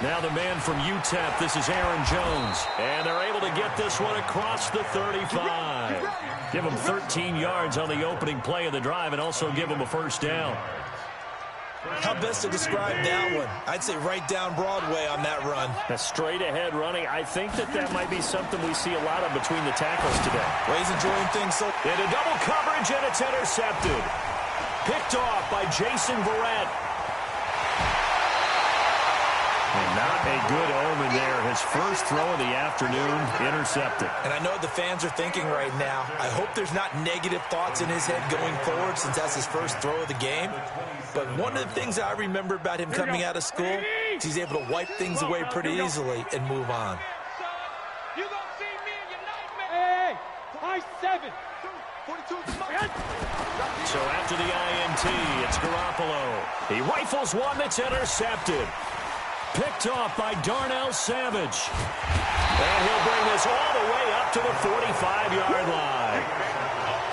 Now the man from UTEP, this is Aaron Jones. And they're able to get this one across the 35. Give him 13 yards on the opening play of the drive and also give him a first down. How best to describe that one? I'd say right down Broadway on that run. A straight-ahead running. I think that might be something we see a lot of between the tackles today. Well, he's enjoying things so... Into double coverage, and it's intercepted. Picked off by Jason Verrett. And not a good omen there. His first throw of the afternoon, intercepted. And I know what the fans are thinking right now. I hope there's not negative thoughts in his head going forward since that's his first throw of the game. But one of the things I remember about him coming out of school is he's able to wipe things away pretty easily and move on. You gonna see me in your nightmare. Hey, high 7. 42. So after the INT, it's Garoppolo. He rifles one that's intercepted. Picked off by Darnell Savage. And he'll bring this all the way up to the 45-yard line.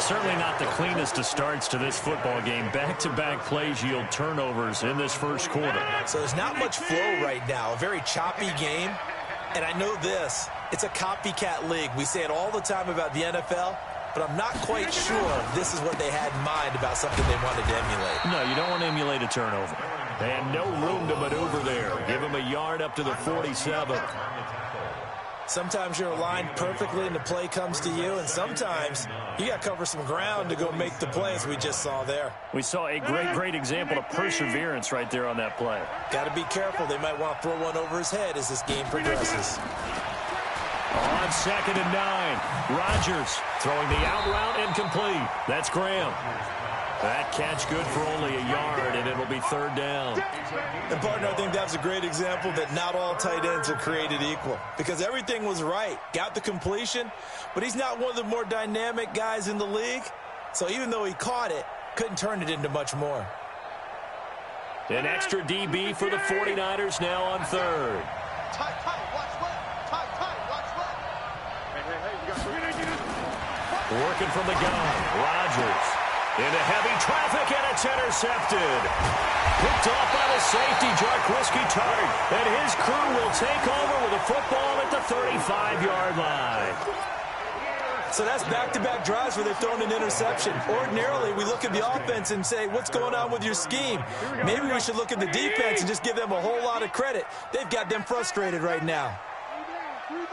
Certainly not the cleanest of starts to this football game. Back-to-back plays yield turnovers in this first quarter. So there's not much flow right now. A very choppy game. And I know this. It's a copycat league. We say it all the time about the NFL. But I'm not quite sure this is what they had in mind about something they wanted to emulate. No, you don't want to emulate a turnover. And no room to maneuver there. Give him a yard up to the 47. Sometimes you're aligned perfectly and the play comes to you, and sometimes you got to cover some ground to go make the play, as we just saw there. We saw a great example of perseverance right there on that play. Got to be careful. They might want to throw one over his head as this game progresses. On 2nd and 9, Rodgers throwing the out route incomplete. That's Graham. That catch good for only a yard, and it'll be 3rd down. And, partner, I think that's a great example that not all tight ends are created equal. Because everything was right. Got the completion, but he's not one of the more dynamic guys in the league. So even though he caught it, couldn't turn it into much more. An extra DB for the 49ers now on 3rd. Tight, watch left. Tight, watch left. Hey, you got 3. Working from the gun, Rodgers. Into heavy traffic, and it's intercepted. Picked off by the safety, Jarquiski Tart. And his crew will take over with a football at the 35-yard line. So that's back-to-back drives where they've thrown an interception. Ordinarily, we look at the offense and say, what's going on with your scheme? Maybe we should look at the defense and just give them a whole lot of credit. They've got them frustrated right now. 3 down.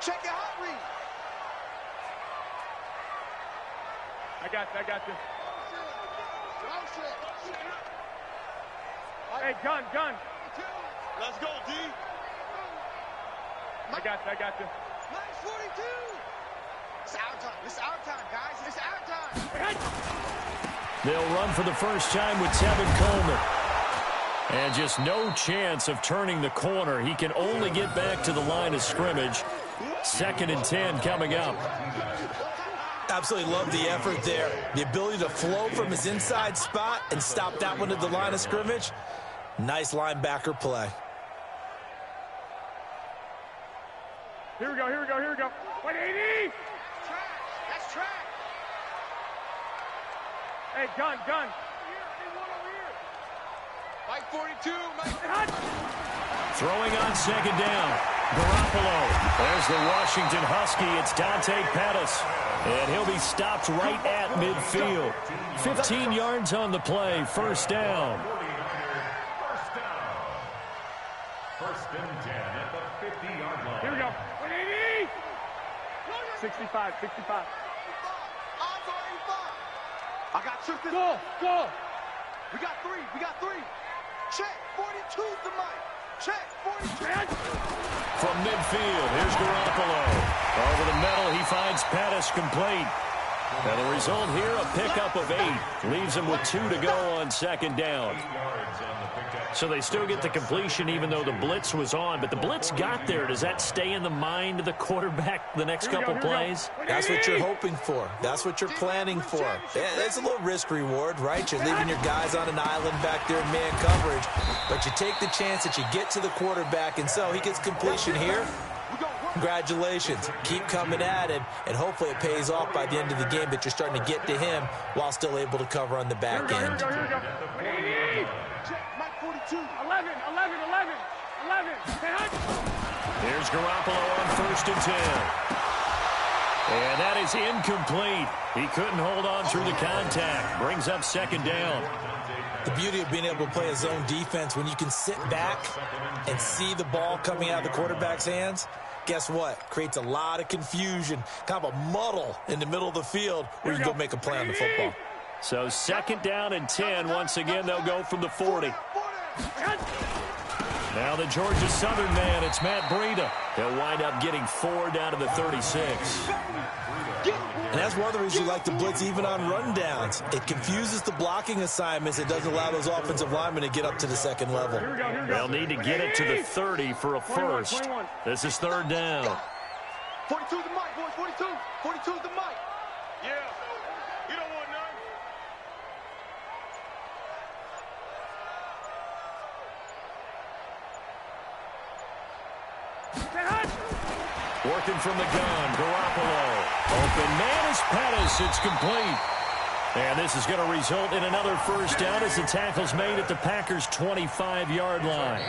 Check your hot read. I got you. Hey, gun. Let's go, D. I got you. Nice 42. It's our time, guys. It's our time. They'll run for the first time with Tevin Coleman. And just no chance of turning the corner. He can only get back to the line of scrimmage. 2nd and 10 coming up. Absolutely love the effort there. The ability to flow from his inside spot and stop that one at the line of scrimmage. Nice linebacker play. Here we go. 180. That's track. Hey, gun. Mike 42. Mike. Throwing on 2nd down. Garoppolo. There's the Washington Husky. It's Dante Pettis. And he'll be stopped right at midfield. 15 yards on the play. First down. First and 10 at the 50-yard line. Here we go. 180. 65. I got tripped. Go. We got three. Check. 42's the mic. Check. 42. From midfield, here's Garoppolo. Over the middle, he finds Pettis complete. And the result here, a pickup of 8. Leaves him with 2 to go on 2nd down. So they still get the completion even though the blitz was on. But the blitz got there. Does that stay in the mind of the quarterback the next couple plays? That's what you're hoping for. That's what you're planning for. It's a little risk reward, right? You're leaving your guys on an island back there in man coverage. But you take the chance that you get to the quarterback. And so he gets completion here. Congratulations. Keep coming at him, and hopefully it pays off by the end of the game that you're starting to get to him while still able to cover on the back end. Here we go. 42. 11. Here's Garoppolo on 1st and 10. And that is incomplete. He couldn't hold on through the contact. Brings up 2nd down. The beauty of being able to play a zone defense, when you can sit back and see the ball coming out of the quarterback's hands, guess what? Creates a lot of confusion, kind of a muddle in the middle of the field where you can go make a play on the football. So 2nd down and 10. Once again, they'll go from the 40. Now the Georgia Southern man, it's Matt Breida. He'll wind up getting 4 down to the 36. And that's one of the reasons you like to blitz even on rundowns. It confuses the blocking assignments. It doesn't allow those offensive linemen to get up to the 2nd level. They'll need to get it to the 30 for a first. This is 3rd down. 42 is the mic, boys. 42. 42 is the mic. Yeah. You don't want none. Working from the gun, Garoppolo. Open man is Pettis. It's complete. And this is going to result in another first down as the tackle's made at the Packers' 25-yard line.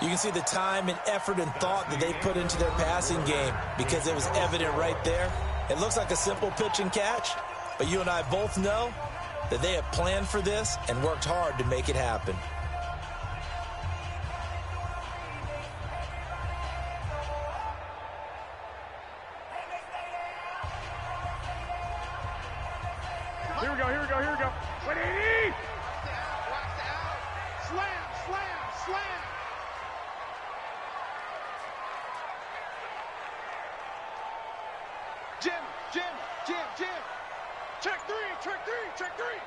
You can see the time and effort and thought that they put into their passing game because it was evident right there. It looks like a simple pitch and catch, but you and I both know that they have planned for this and worked hard to make it happen. Here we go. 180. Slam. Jim. Check three.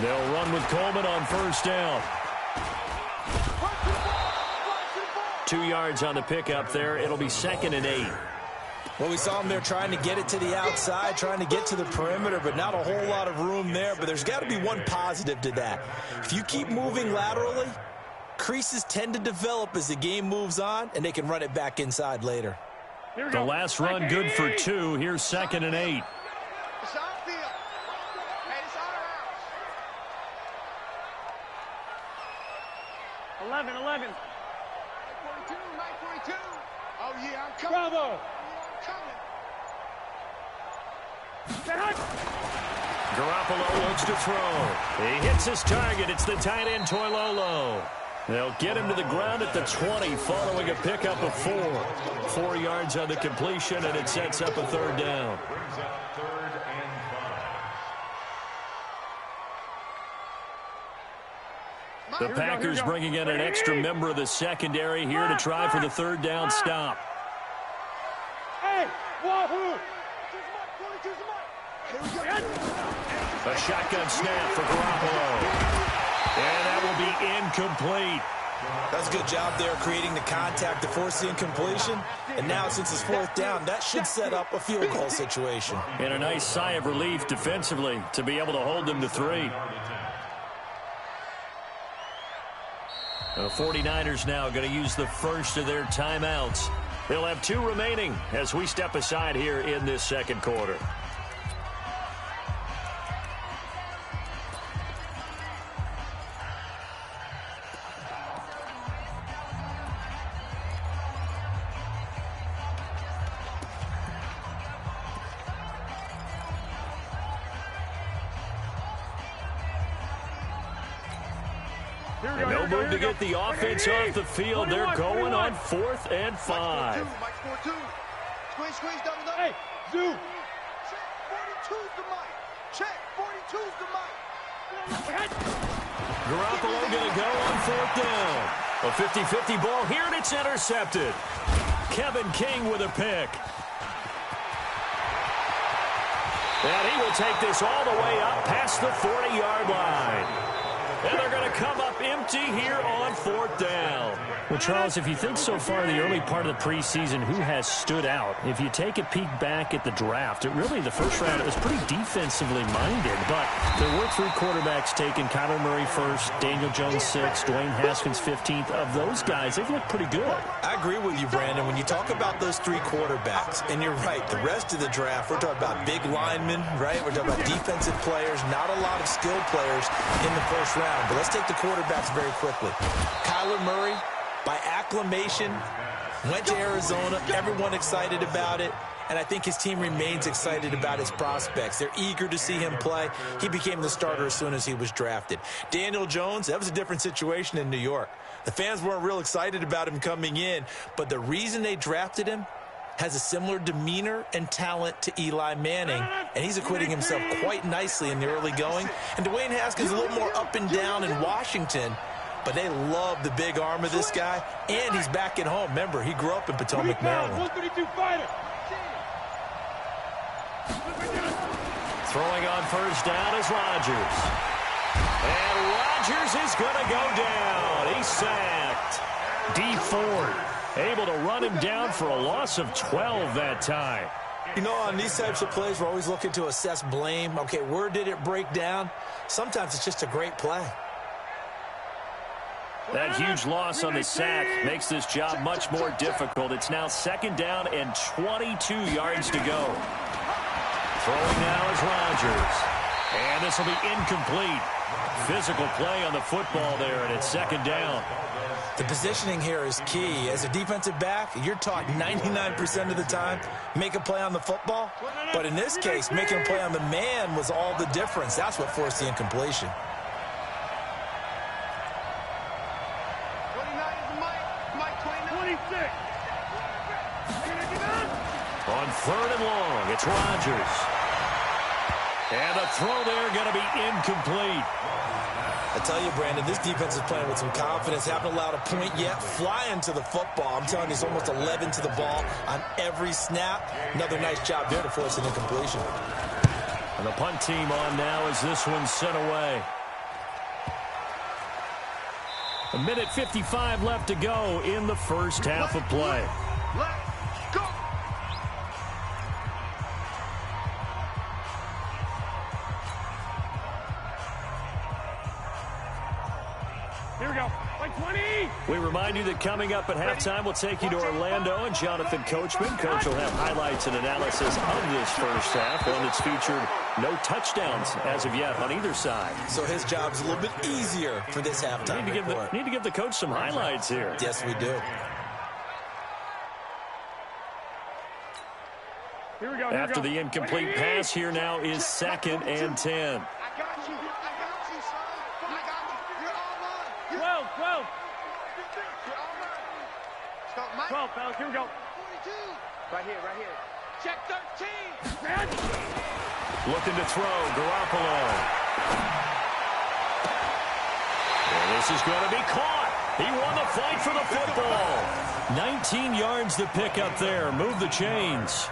They'll run with Coleman on 1st down. 2 yards on the pickup there. It'll be 2nd and 8. Well, we saw them there trying to get it to the outside, trying to get to the perimeter, but not a whole lot of room there. But there's got to be one positive to that. If you keep moving laterally, creases tend to develop as the game moves on, and they can run it back inside later. The last run good for 2. Here's 2nd and 8. It's our field. Hey, it's our house. 11. 42. Oh, yeah, I'm coming. Bravo. Garoppolo looks to throw. He hits his target. It's the tight end, Toilolo. They'll get him to the ground at the 20 following a pickup of 4. 4 yards on the completion, and it sets up a 3rd down. Brings up 3rd and 5. The Packers bringing in an extra member of the secondary here to try for the 3rd down stop. Hey, wahoo! A shotgun snap for Garoppolo. And that will be incomplete. That's a good job there creating the contact to force the incompletion. And now since it's 4th down, that should set up a field goal situation. And a nice sigh of relief defensively to be able to hold them to 3. The 49ers now going to use the first of their timeouts. They'll have 2 remaining as we step aside here in this 2nd quarter. And no move to get the offense off the field. They're going on 4th and 5. Mike score 2. Squeeze, double. Hey, Zoo. Check, 42's the mic. Check, 42's the mic. Garoppolo going to go on 4th down. A 50-50 ball here, and it's intercepted. Kevin King with a pick. And he will take this all the way up past the 40-yard line. And they're going to come up up empty here on 4th down. Well, Charles, if you think so far the early part of the preseason, who has stood out? If you take a peek back at the draft, the first round, it was pretty defensively minded, but there were 3 quarterbacks taken. Kyler Murray first, Daniel Jones 6th, Dwayne Haskins 15th. Of those guys, they've looked pretty good. I agree with you, Brandon. When you talk about those 3 quarterbacks, and you're right, the rest of the draft, we're talking about big linemen, right? We're talking about defensive players, not a lot of skilled players in the first round. But let's take the quarterbacks very quickly. Kyler Murray, by acclamation, went to Arizona. Everyone excited about it. And I think his team remains excited about his prospects. They're eager to see him play. He became the starter as soon as he was drafted. Daniel Jones, that was a different situation in New York. The fans weren't real excited about him coming in, but the reason they drafted him has a similar demeanor and talent to Eli Manning, and he's acquitting himself quite nicely in the early going. And Dwayne Haskins is a little more up and down in Washington, but they love the big arm of this guy, and he's back at home. Remember, he grew up in Potomac, Maryland. 132 fighter. Throwing on first down is Rodgers. And Rodgers is going to go down. He's sacked. D Ford able to run him down for a loss of 12 that time. You know, on these types of plays, we're always looking to assess blame. Okay, where did it break down? Sometimes it's just a great play. That huge loss on the sack makes this job much more difficult. It's now 2nd down and 22 yards to go. Throwing now is Rodgers. And this will be incomplete. Physical play on the football there, and it's 2nd down. The positioning here is key. As a defensive back, you're taught 99% of the time, make a play on the football. But in this case, making a play on the man was all the difference. That's what forced the incompletion. 29 is Mike 26. On 3rd and long, it's Rodgers. And the throw there going to be incomplete. I tell you, Brandon, this defense is playing with some confidence. Haven't allowed a point yet. Flying to the football. I'm telling you, it's almost 11 to the ball on every snap. Another nice job there to force an incompletion. And the punt team on now as this one's sent away. 1:55 left to go in the first half of play. Let's go. Here we go. Like 20. We remind you that coming up at halftime, we'll take you to Orlando and Jonathan Coachman. Coach will have highlights and analysis of this first half, one that's featured no touchdowns as of yet on either side. So his job's a little bit easier for this halftime report. Need to give the coach some highlights here. Yes, we do. Here we go. After the incomplete pass, here now is 2nd and 10. I got you. I got you, son. I got you. You're all mine. 12, 12. You're all mine. Stop, Mike. 12, fellas. Here we go. 42. Right here, right here. Check 13. Man. Looking to throw, Garoppolo. And this is going to be caught. He won the fight for the football. 19 yards to pick up there. Move the chains.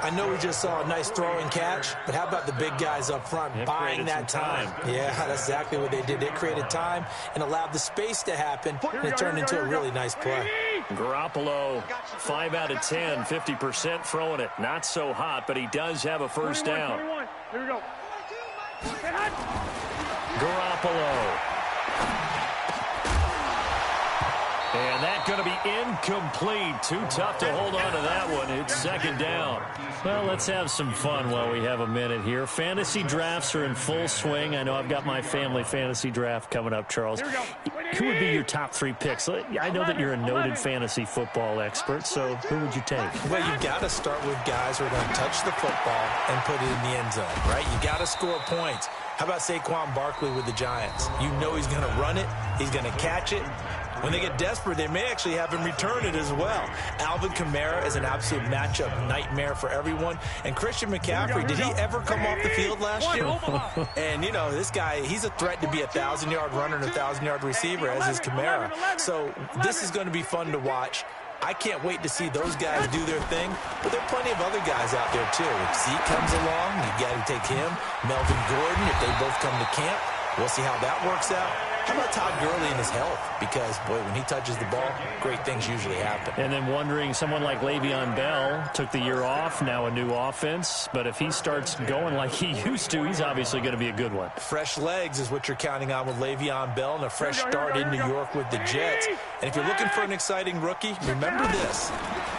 I know we just saw a nice throw and catch, but how about the big guys up front buying that time? Yeah, that's exactly what they did. They created time and allowed the space to happen, and it turned into a really nice play. Garoppolo, 5 out of 10, 50% throwing it. Not so hot, but he does have a first down. 21. Here we go. Garoppolo. And that's going to be incomplete. Too tough to hold on to that one. It's 2nd down. Well, let's have some fun while we have a minute here. Fantasy drafts are in full swing. I know I've got my family fantasy draft coming up, Charles. Who would be your top 3 picks? I know that you're a noted fantasy football expert, so who would you take? Well, you've got to start with guys who are going to touch the football and put it in the end zone, right? You got to score points. How about Saquon Barkley with the Giants? You know he's going to run it. He's going to catch it. When they get desperate, they may actually have him return it as well. Alvin Kamara is an absolute matchup nightmare for everyone. And Christian McCaffrey, did he ever come off the field last year? And, you know, this guy, he's a threat to be a 1,000-yard runner and a 1,000-yard receiver, as is Kamara. So this is going to be fun to watch. I can't wait to see those guys do their thing, but there are plenty of other guys out there, too. If Zeke comes along, you got to take him. Melvin Gordon, if they both come to camp, we'll see how that works out. How about Todd Gurley and his health? Because, boy, when he touches the ball, great things usually happen. And then wondering, someone like Le'Veon Bell took the year off, now a new offense. But if he starts going like he used to, he's obviously going to be a good one. Fresh legs is what you're counting on with Le'Veon Bell and a fresh start in New York with the Jets. And if you're looking for an exciting rookie, remember this.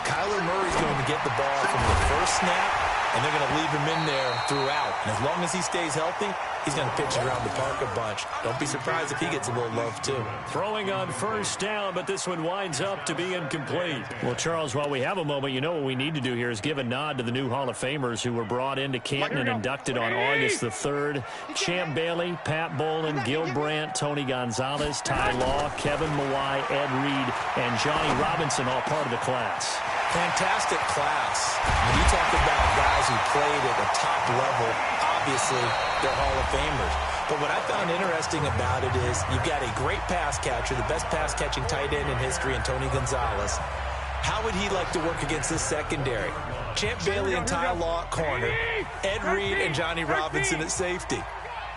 Kyler Murray's going to get the ball from the first snap, and they're going to leave him in there throughout. And as long as he stays healthy, he's going to pitch it around the park a bunch. Don't be surprised if he gets a little love, too. Throwing on first down, but this one winds up to be incomplete. Well, Charles, while we have a moment, you know what we need to do here is give a nod to the new Hall of Famers who were brought into Canton and inducted on August the 3rd. Champ Bailey, Pat Bowlen, Gil Brandt, Tony Gonzalez, Ty Law, Kevin Mawai, Ed Reed, and Johnny Robinson, all part of the class. Fantastic class. When you talk about guys who played at the top level, obviously they're Hall of Famers. But what I found interesting about it is you've got a great pass catcher, the best pass-catching tight end in history, in Tony Gonzalez. How would he like to work against this secondary? Champ Bailey and Ty Law at corner, Ed Reed and Johnny Robinson at safety.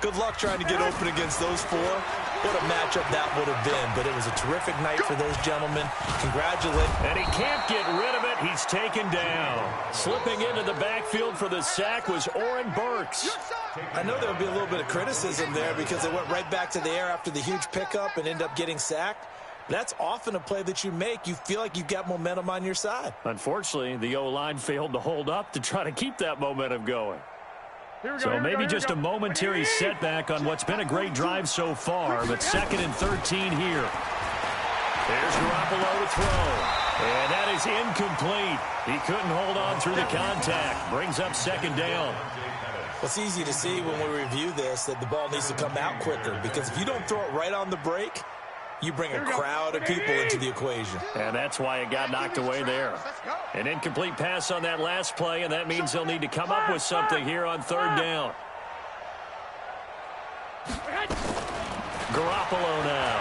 Good luck trying to get open against those four. What a matchup that would have been. But it was a terrific night for those gentlemen. Congratulations. And he can't get rid of it. He's taken down. Slipping into the backfield for the sack was Oren Burks. I know there would be a little bit of criticism there because they went right back to the air after the huge pickup and ended up getting sacked. That's often a play that you make. You feel like you've got momentum on your side. Unfortunately, the O-line failed to hold up to try to keep that momentum going. So maybe just a momentary setback on what's been a great drive so far, but 2nd and 13 here. There's Garoppolo to throw, and that is incomplete. He couldn't hold on through the contact. Brings up 2nd down. Well, it's easy to see when we review this that the ball needs to come out quicker, because if you don't throw it right on the break, you bring a crowd of people into the equation. And that's why it got knocked away there. An incomplete pass on that last play, and that means they'll need to come up with something here on 3rd down. Garoppolo now.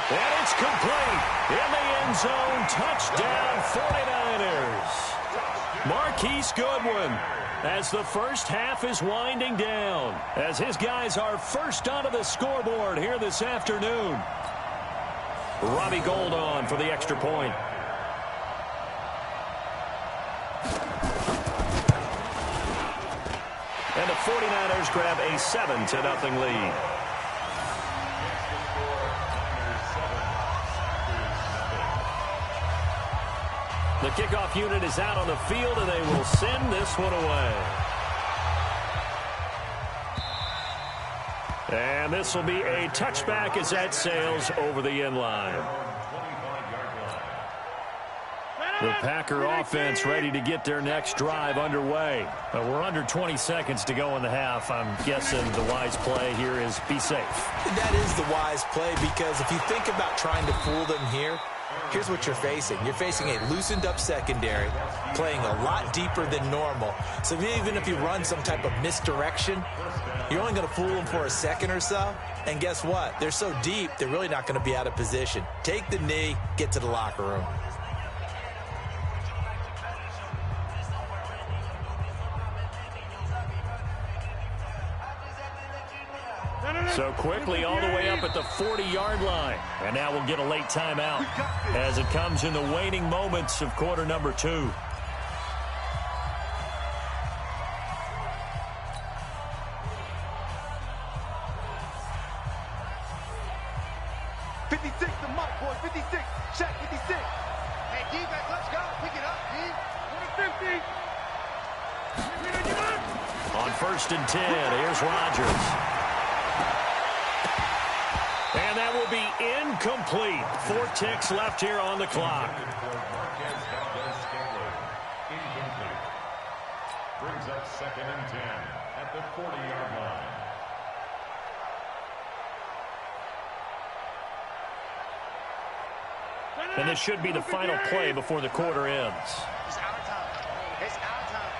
And it's complete. In the end zone, touchdown 49ers. Marquise Goodwin, as the first half is winding down, as his guys are first onto the scoreboard here this afternoon. Robbie Gould on for the extra point. And the 49ers grab a 7-0 lead. The kickoff unit is out on the field, and they will send this one away. And this will be a touchback as that sails over the end line. The Packer offense ready to get their next drive underway. We're under 20 seconds to go in the half. I'm guessing the wise play here is be safe. That is the wise play, because if you think about trying to fool them here, here's what you're facing. You're facing a loosened-up secondary, playing a lot deeper than normal. So even if you run some type of misdirection, you're only going to fool them for a second or so. And guess what? They're so deep, they're really not going to be out of position. Take the knee, get to the locker room. So quickly all the way up at the 40-yard line. And now we'll get a late timeout as it comes in the waning moments of quarter number 2. Check 56. Hey, defense, let's go. Pick it up, D. 50. On 1st and 10, here's Rodgers. And that will be incomplete. 4 ticks left here on the clock. Brings up 2nd and 10 at the 40-yard line. And this should be the final play before the quarter ends. It's our time. It's our time.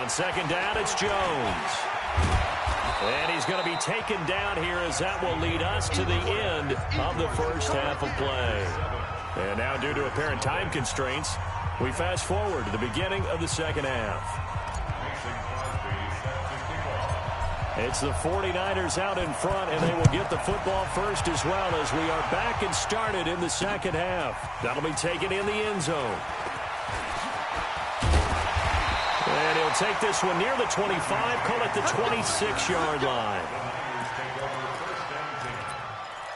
On 2nd down, it's Jones. And he's going to be taken down here as that will lead us to the end of the first half of play. And now, due to apparent time constraints, we fast forward to the beginning of the second half. It's the 49ers out in front, and they will get the football first as well as we are back and started in the second half. That'll be taken in the end zone. And he'll take this one near the 25, call it the 26-yard line.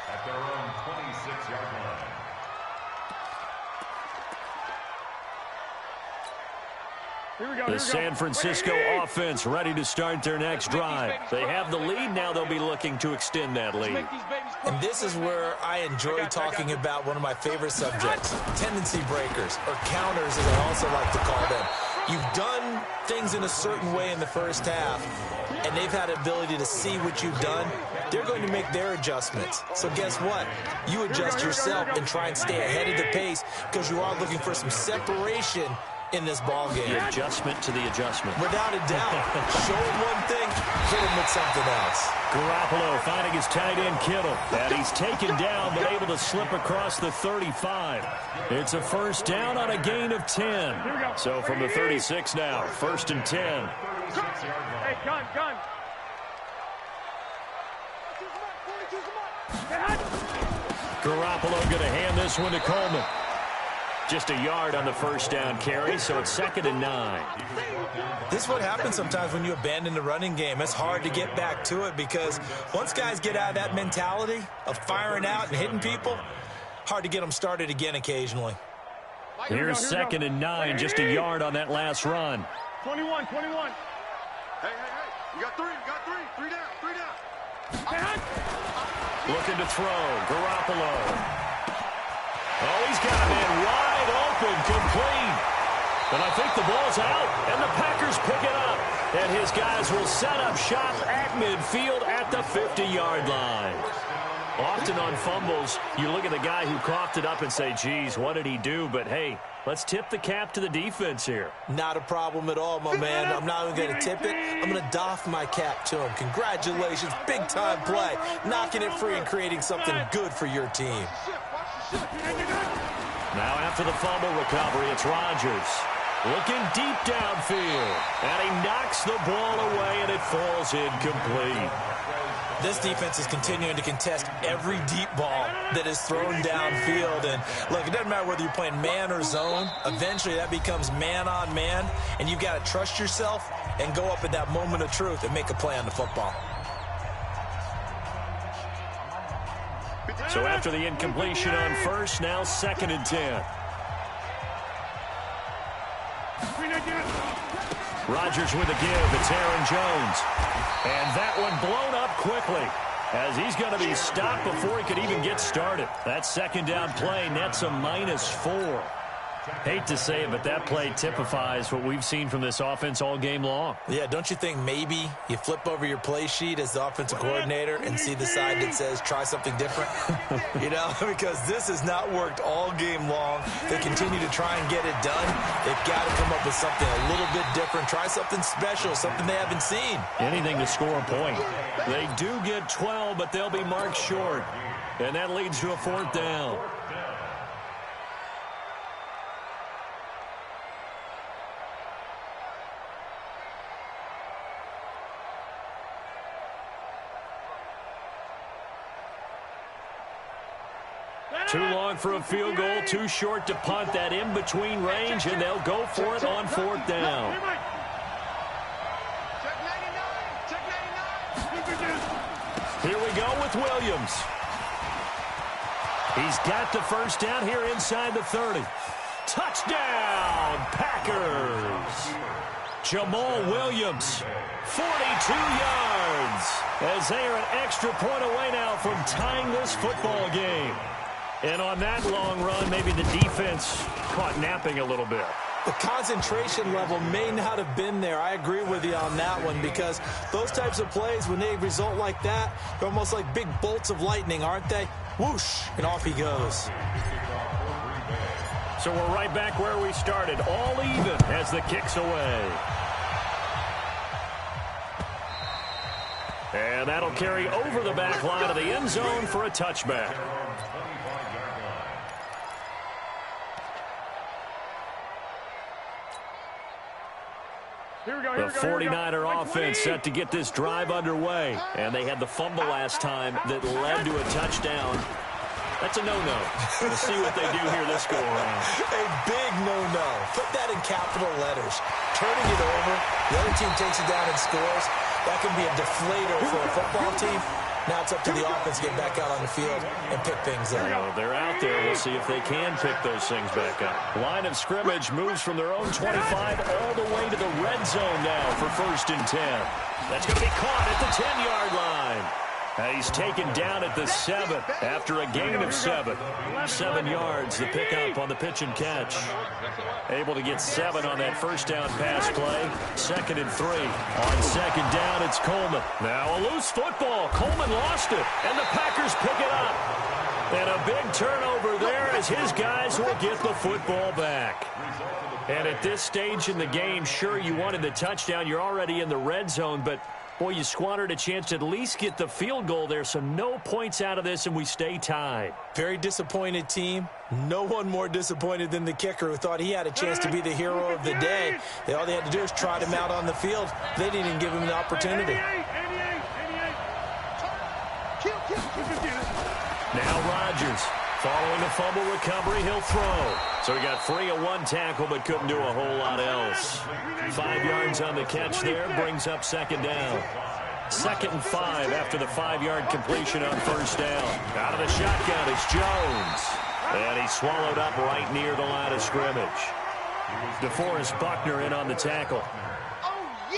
At their own 26-yard line. The San Francisco offense ready to start their next drive. They have the lead. Now they'll be looking to extend that lead. And this is where I enjoy talking about one of my favorite subjects, tendency breakers, or counters as I also like to call them. You've done things in a certain way in the first half, and they've had the ability to see what you've done. They're going to make their adjustments. So guess what? You adjust yourself and try and stay ahead of the pace because you are looking for some separation in this ball game. The adjustment to the adjustment. Without a doubt. Show him one thing, hit him with something else. Garoppolo finding his tight end Kittle. And he's taken down but able to slip across the 35. It's a first down on a gain of 10. So from the 36 now, 1st and 10. Hey, gun. Garoppolo going to hand this one to Coleman. Just a yard on the first down carry, so it's 2nd and 9. This is what happens sometimes when you abandon the running game. It's hard to get back to it because once guys get out of that mentality of firing out and hitting people, hard to get them started again occasionally. Here's 2nd and 9, just a yard on that last run. 21. Hey. You got three. Three down. Looking to throw. Garoppolo. Oh, he's got a man wide open, complete. But I think the ball's out, and the Packers pick it up. And his guys will set up shop at midfield at the 50-yard line. Often on fumbles, you look at the guy who coughed it up and say, geez, what did he do? But, hey, let's tip the cap to the defense here. Not a problem at all, my man. I'm not even going to tip it. I'm going to doff my cap to him. Congratulations. Big-time play. Knocking it free and creating something good for your team. Now after the fumble recovery, it's Rodgers. Looking deep downfield. And he knocks the ball away, and it falls incomplete. This defense is continuing to contest every deep ball that is thrown downfield. And, look, it doesn't matter whether you're playing man or zone. Eventually, that becomes man-on-man, and you've got to trust yourself and go up at that moment of truth and make a play on the football. So after the incompletion on first, now 2nd and 10. Rodgers with a give. It's Aaron Jones. And that one blown up quickly as he's going to be stopped before he could even get started. That 2nd down play nets a -4. Hate to say it, but that play typifies what we've seen from this offense all game long. Yeah, don't you think maybe you flip over your play sheet as the offensive coordinator and see the side that says try something different? You know, because this has not worked all game long. They continue to try and get it done. They've got to come up with something a little bit different. Try something special, something they haven't seen. Anything to score a point. They do get 12, but they'll be marked short. And that leads to a 4th down. Too long for a field goal, too short to punt that in-between range, and they'll go for it on 4th down. Here we go with Williams. He's got the first down here inside the 30. Touchdown, Packers! Jamal Williams, 42 yards, as they are an extra point away now from tying this football game. And on that long run, maybe the defense caught napping a little bit. The concentration level may not have been there. I agree with you on that one because those types of plays, when they result like that, they're almost like big bolts of lightning, aren't they? Whoosh, and off he goes. So we're right back where we started, all even as the kick's away. And that'll carry over the back line of the end zone for a touchback. The 49er offense set to get this drive underway. And they had the fumble last time that led to a touchdown. That's a no-no. We'll see what they do here this go-around. A big no-no. Put that in capital letters. Turning it over, the other team takes it down and scores. That can be a deflator for a football team. Now it's up to the offense to get back out on the field and pick things up. Well, they're out there. We'll see if they can pick those things back up. Line of scrimmage moves from their own 25 all the way to the red zone now for 1st and 10. That's going to be caught at the 10-yard line. He's taken down at the 7 after a gain of 7. 7 yards, the pickup on the pitch and catch. Able to get 7 on that first down pass play. 2nd and 3. On 2nd down, it's Coleman. Now a loose football. Coleman lost it, and the Packers pick it up. And a big turnover there as his guys will get the football back. And at this stage in the game, sure, you wanted the touchdown. You're already in the red zone, but boy, you squandered a chance to at least get the field goal there, so no points out of this, and we stay tied. Very disappointed team. No one more disappointed than the kicker who thought he had a chance to be the hero of the day. All they had to do is trot him out on the field. They didn't even give him the opportunity. Now Rodgers. Following a fumble recovery, he'll throw. So he got free of one tackle but couldn't do a whole lot else. 5 yards on the catch there, brings up 2nd down. 2nd and 5 after the 5-yard completion on 1st down. Out of the shotgun, it's Jones. And he's swallowed up right near the line of scrimmage. DeForest Buckner in on the tackle.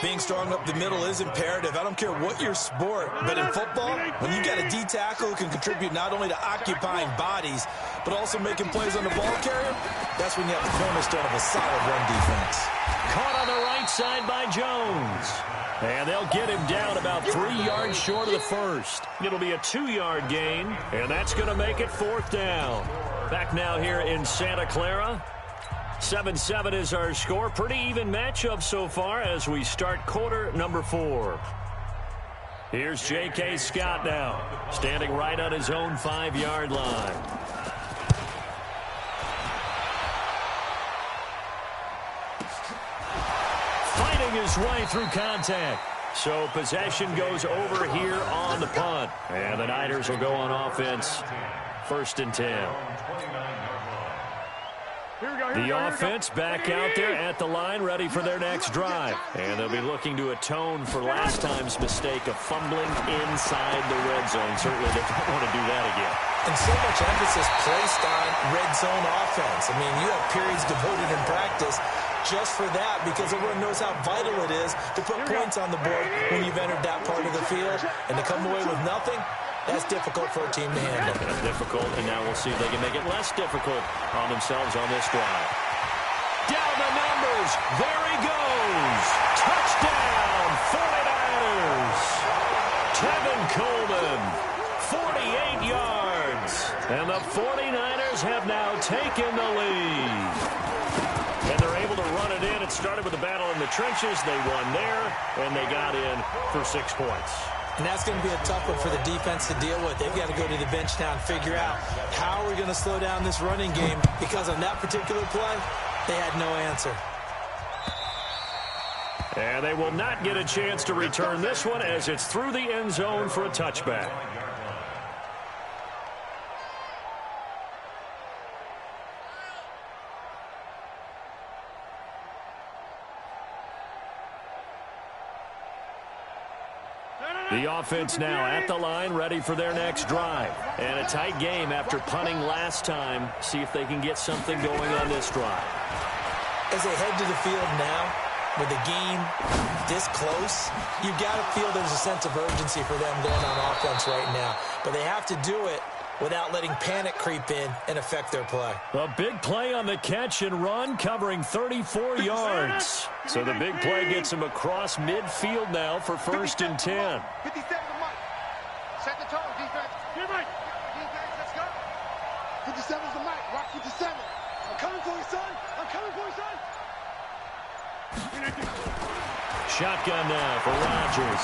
Being strong up the middle is imperative. I don't care what your sport, but in football, when you got a D tackle who can contribute not only to occupying bodies, but also making plays on the ball carrier, that's when you have the cornerstone of a solid run defense. Caught on the right side by Jones. And they'll get him down about 3 yards short of the first. It'll be a 2-yard gain, and that's going to make it 4th down. Back now here in Santa Clara. 7-7 is our score. Pretty even matchup so far as we start quarter number 4. Here's J.K. Scott now, standing right on his own 5-yard line. Fighting his way through contact. So possession goes over here on the punt. And the Niners will go on offense. 1st and 10. The offense back out there at the line, ready for their next drive. And they'll be looking to atone for last time's mistake of fumbling inside the red zone. Certainly they don't want to do that again. And so much emphasis placed on red zone offense. I mean, you have periods devoted in practice just for that because everyone knows how vital it is to put points on the board when you've entered that part of the field. And to come away with nothing, that's difficult for a team to handle. That's difficult, and now we'll see if they can make it less difficult on themselves on this drive. Down the numbers. There he goes. Touchdown, 49ers. Tevin Coleman, 48 yards. And the 49ers have now taken the lead. And they're able to run it in. It started with a battle in the trenches. They won there, and they got in for 6 points. And that's going to be a tough one for the defense to deal with. They've got to go to the bench now and figure out how we're going to slow down this running game because on that particular play, they had no answer. And they will not get a chance to return this one as it's through the end zone for a touchback. The offense now at the line, ready for their next drive. And a tight game after punting last time. See if they can get something going on this drive. As they head to the field now, with the game this close, you've got to feel there's a sense of urgency for them going on offense right now. But they have to do it without letting panic creep in and affect their play. A big play on the catch and run, covering 34 yards. So the big play gets him across midfield now for 1st and 10. 57 to Mike. Set the tone, defense. Here, Mike. Defense, let's go. 57's the Mike. Rock 57. I'm coming for you, son. I'm coming for you, son. Shotgun now for Rodgers.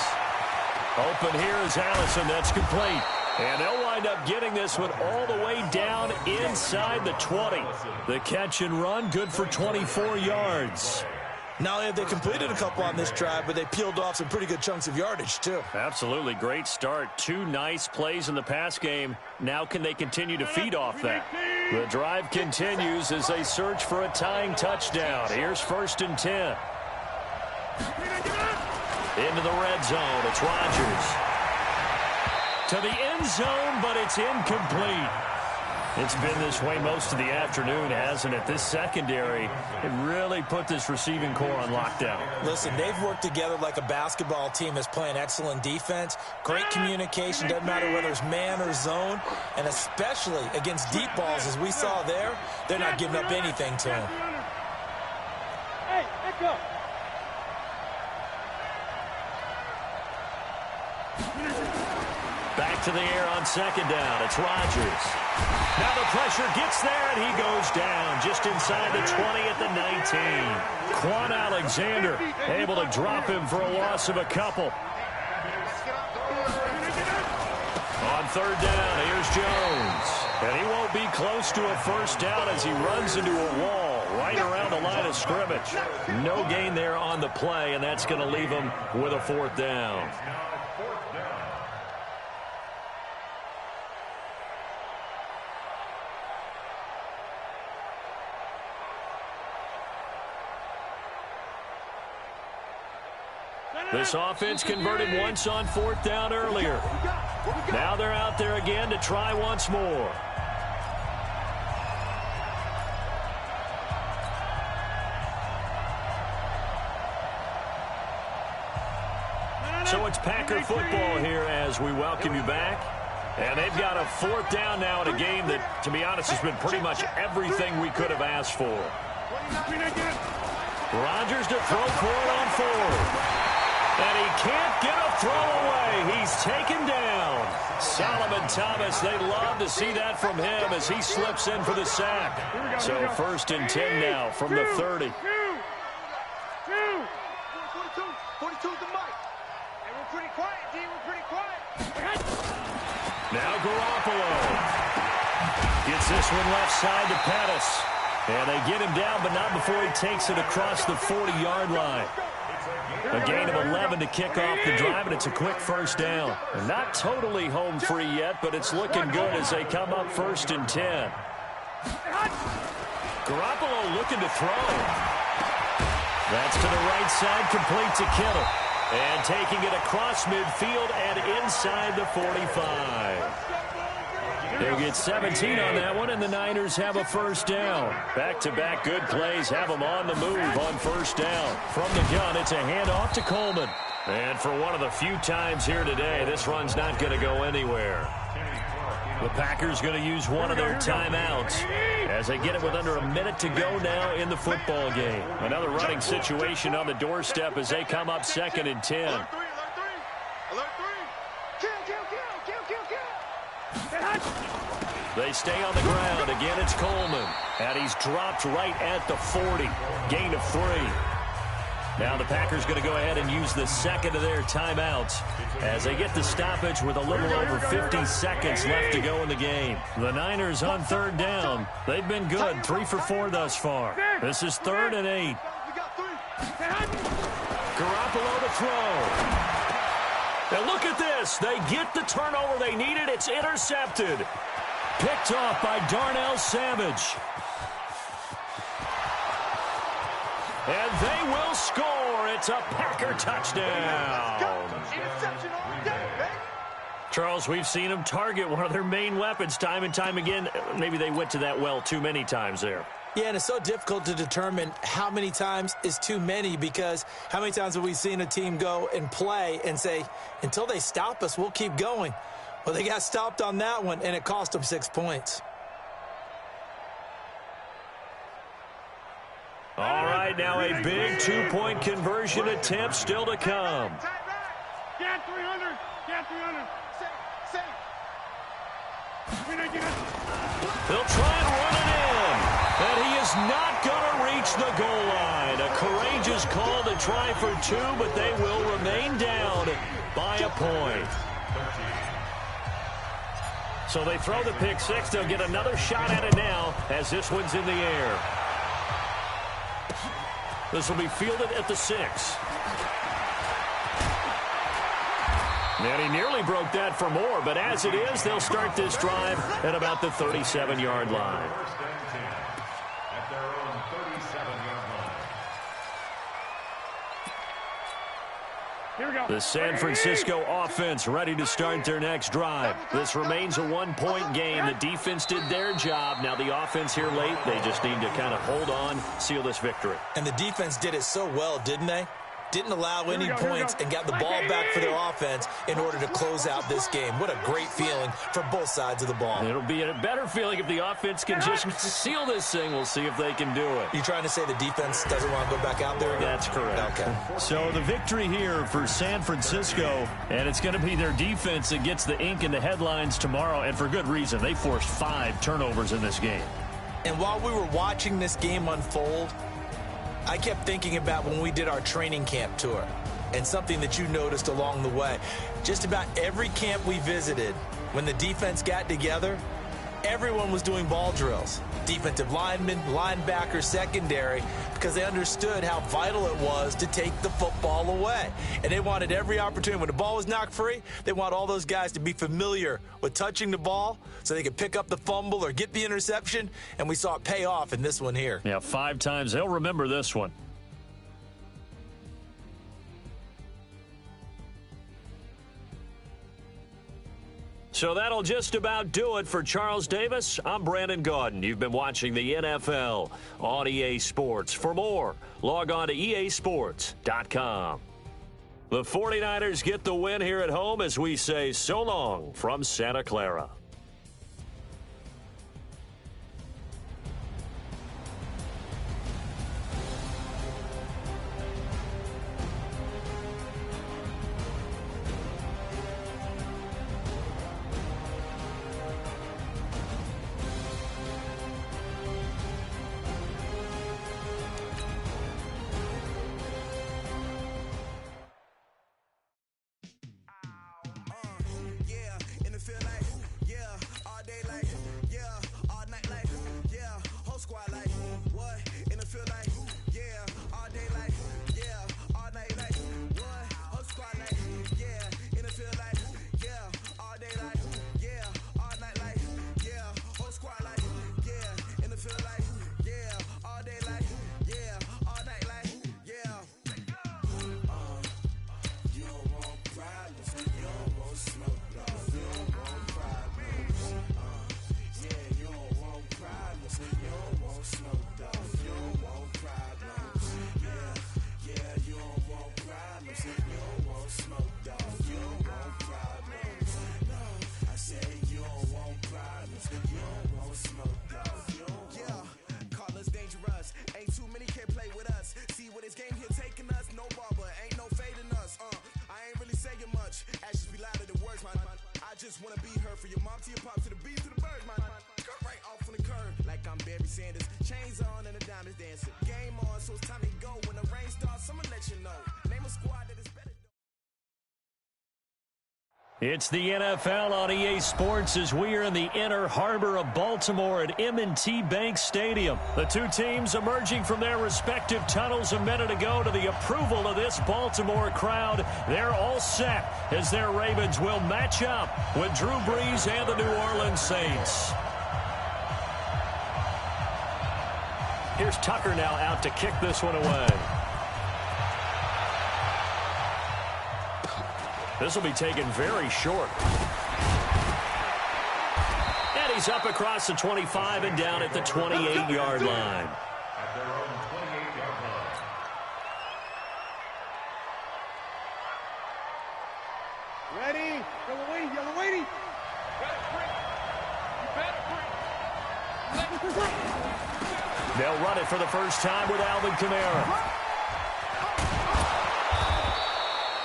Open here is Allison. That's complete. And they'll wind up getting this one all the way down inside the 20. The catch and run, good for 24 yards. Not only have they completed a couple on this drive, but they peeled off some pretty good chunks of yardage, too. Absolutely. Great start. 2 nice plays in the pass game. Now can they continue to feed off that? The drive continues as they search for a tying touchdown. Here's 1st and 10. Into the red zone. It's Rodgers. To the end zone, but it's incomplete. It's been this way most of the afternoon, hasn't it? This secondary, it really put this receiving core on lockdown. Listen, they've worked together like a basketball team that's playing excellent defense. Great communication, doesn't matter whether it's man or zone. And especially against deep balls, as we saw there, they're not giving up anything to them. Hey, let's go. Back to the air on 2nd down. It's Rodgers. Now the pressure gets there, and he goes down just inside the 20 at the 19. Quan Alexander able to drop him for a loss of a couple. On 3rd down, here's Jones. And he won't be close to a 1st down as he runs into a wall right around the line of scrimmage. No gain there on the play, and that's going to leave him with a 4th down. This offense converted once on 4th down earlier. Now they're out there again to try once more. So it's Packer football here as we welcome you back. And they've got a 4th down now in a game that, to be honest, has been pretty much everything we could have asked for. Rodgers to throw for it on 4th. And he can't get a throw away. He's taken down. Solomon Thomas, they love to see that from him as he slips in for the sack. So 1st and 10 now from the 30. 42's the mic. Hey, we're pretty quiet, D. We're pretty quiet. Now Garoppolo gets this one left side to Pettis. And they get him down, but not before he takes it across the 40-yard line. A gain of 11 to kick off the drive, and it's a quick 1st down. And not totally home free yet, but it's looking good as they come up 1st and 10. Garoppolo looking to throw. That's to the right side, complete to Kittle. And taking it across midfield and inside the 45. They'll get 17 on that one, and the Niners have a 1st down. Back-to-back good plays have them on the move on 1st down. From the gun, it's a handoff to Coleman. And for one of the few times here today, this run's not going to go anywhere. The Packers going to use one of their timeouts as they get it with under a minute to go now in the football game. Another running situation on the doorstep as they come up 2nd and 10. Alert 3. Kill. They stay on the ground. Again, it's Coleman. And he's dropped right at the 40. Gain of 3. Now the Packers going to go ahead and use the 2nd of their timeouts as they get the stoppage with a little over 50 seconds left to go in the game. The Niners on 3rd down. They've been good, 3 for 4 thus far. This is 3rd and 8. Garoppolo to throw. And look at this. They get the turnover they needed. It's intercepted. Picked off by Darnell Savage. And they will score. It's a Packer touchdown. Charles, we've seen them target one of their main weapons time and time again. Maybe they went to that well too many times there. Yeah, and it's so difficult to determine how many times is too many, because how many times have we seen a team go and play and say, until they stop us, we'll keep going. Well, they got stopped on that one, and it cost them 6 points. All right, now a big 2-point conversion attempt still to come. Get 300. They'll try and run it in. And he is not going to reach the goal line. A courageous call to try for 2, but they will remain down by a point. So they throw the pick 6. They'll get another shot at it now as this one's in the air. This will be fielded at the 6. And he nearly broke that for more, but as it is, they'll start this drive at about the 37-yard line. First and 10 at their own 37-yard line. Here we go. The San Francisco offense ready to start their next drive. This remains a one-point game. The defense did their job. Now the offense here late, they just need to kind of hold on, seal this victory. And the defense did it so well, didn't they? Didn't allow any points and got the ball back for their offense in order to close out this game. What a great feeling for both sides of the ball. It'll be a better feeling if the offense can just seal this thing. We'll see if they can do it. You trying to say the defense doesn't want to go back out there again? That's correct. Okay. So the victory here for San Francisco, and it's going to be their defense that gets the ink in the headlines tomorrow, and for good reason. They forced 5 turnovers in this game. And while we were watching this game unfold, I kept thinking about when we did our training camp tour and something that you noticed along the way. Just about every camp we visited, when the defense got together, everyone was doing ball drills. Defensive linemen, linebackers, secondary, because they understood how vital it was to take the football away. And they wanted every opportunity. When the ball was knocked free, they want all those guys to be familiar with touching the ball so they could pick up the fumble or get the interception. And we saw it pay off in this one here. Yeah, 5 times. They'll remember this one. So that'll just about do it for Charles Davis. I'm Brandon Gaudin. You've been watching the NFL on EA Sports. For more, log on to easports.com. The 49ers get the win here at home as we say so long from Santa Clara. It's the NFL on EA Sports as we are in the inner harbor of Baltimore at M&T Bank Stadium. The two teams emerging from their respective tunnels a minute ago to the approval of this Baltimore crowd. They're all set as their Ravens will match up with Drew Brees and the New Orleans Saints. Here's Tucker now out to kick this one away. This will be taken very short. And he's up across the 25 and down at the 28-yard line. At their own 28-yard line. Ready? Yellow waiting. They'll run it for the first time with Alvin Kamara.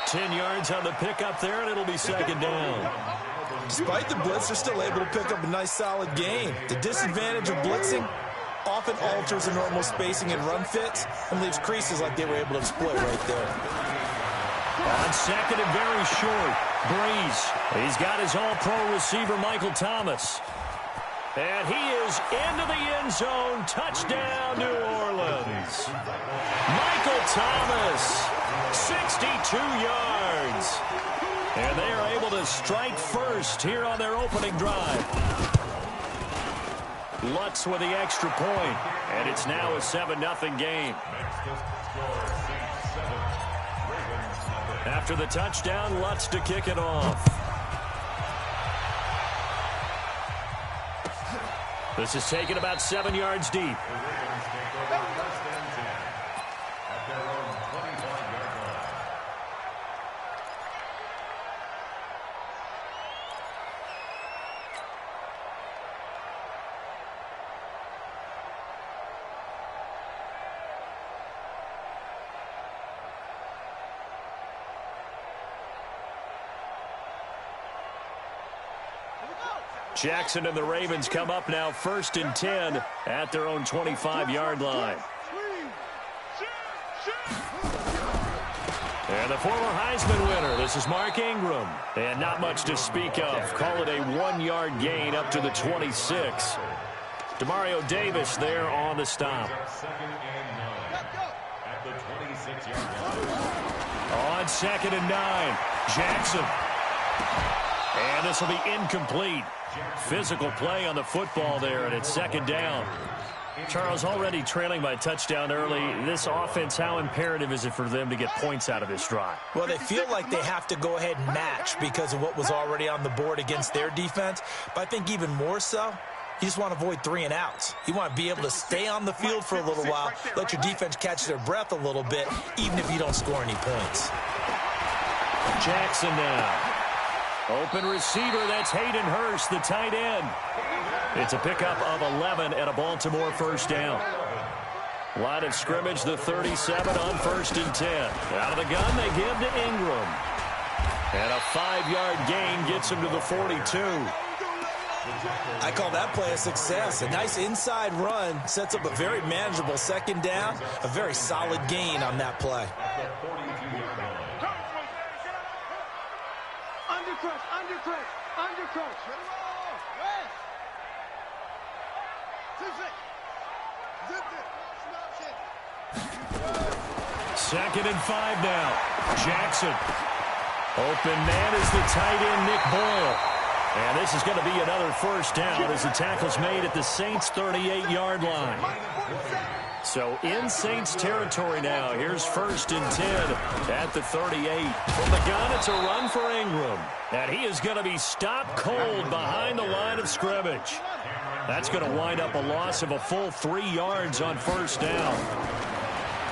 10 yards on the pickup there, and it'll be second down. Despite the blitz, they're still able to pick up a nice, solid gain. The disadvantage of blitzing often alters the normal spacing and run fits and leaves creases like they were able to exploit right there. On second and very short, Brees. He's got his all-pro receiver, Michael Thomas. And he is into the end zone. Touchdown, New Orleans. Michael Thomas, 62 yards. And they are able to strike first here on their opening drive. Lutz with the extra point, and it's now a 7-0 game. After the touchdown, Lutz to kick it off. This is taken about 7 yards deep. Jackson and the Ravens come up now 1st and 10 at their own 25-yard line. And the former Heisman winner, this is Mark Ingram. And not much to speak of. Call it a 1-yard gain up to the 26. Demario Davis there on the stop. On 2nd and 9, Jackson. And this will be incomplete. Physical play on the football there, and it's 2nd down. Charles, already trailing by a touchdown early. This offense, how imperative is it for them to get points out of this drive? Well, they feel like they have to go ahead and match because of what was already on the board against their defense. But I think even more so, you just want to avoid 3 and outs. You want to be able to stay on the field for a little while, let your defense catch their breath a little bit, even if you don't score any points. Jackson now. Open receiver, that's Hayden Hurst, the tight end. It's a pickup of 11 and a Baltimore 1st down. Line of scrimmage, the 37 on 1st and 10. Out of the gun, they give to Ingram. And a 5-yard gain gets him to the 42. I call that play a success. A nice inside run sets up a very manageable 2nd down. A very solid gain on that play. Undercrush. 2nd and 5 now. Jackson. Open man is the tight end, Nick Boyle. And this is going to be another 1st down as the tackle's made at the Saints' 38-yard line. So in Saints territory now. Here's 1st and 10 at the 38. From the gun, it's a run for Ingram. And he is going to be stopped cold behind the line of scrimmage. That's going to wind up a loss of a full 3 yards on 1st down.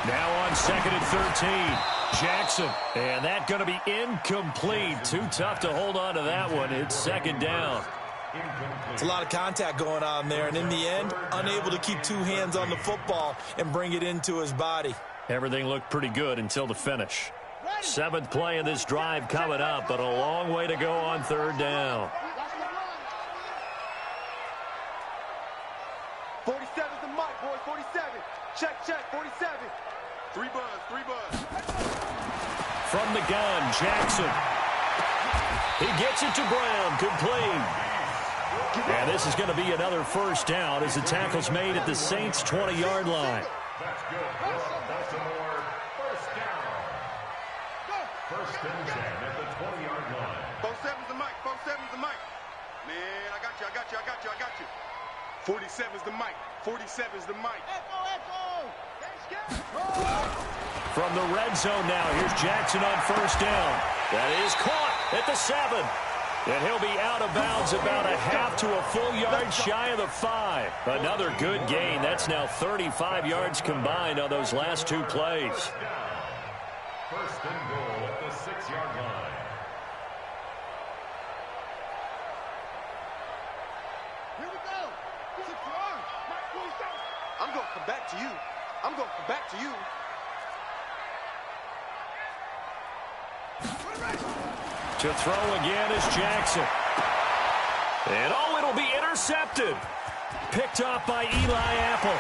Now on 2nd and 13. Jackson. And that's going to be incomplete. Too tough to hold on to that one. It's 2nd down. It's a lot of contact going on there, and in the end, unable to keep 2 hands on the football and bring it into his body. Everything looked pretty good until the finish. 7th play of this drive coming up, but a long way to go on 3rd down. 47's the mic, boys. 47. Check. 47. 3 buzz. From the gun, Jackson. He gets it to Brown, complete. And this is going to be another 1st down as the tackle's made at the Saints' 20-yard line. That's good. Baltimore, 1st down. 1st and 10 at the 20-yard line. 47's the mic. 47's the mic. Man, I got you. 47's the mic. 47's the mic. Echo. From the red zone now, here's Jackson on 1st down. That is caught at the 7. And he'll be out of bounds about a half to a full yard shy of the 5. Another good gain. That's now 35 yards combined on those last 2 plays. 1st and goal at the 6-yard line. Here we go. I'm going to come back to you. To throw again is Jackson. And it'll be intercepted. Picked off by Eli Apple.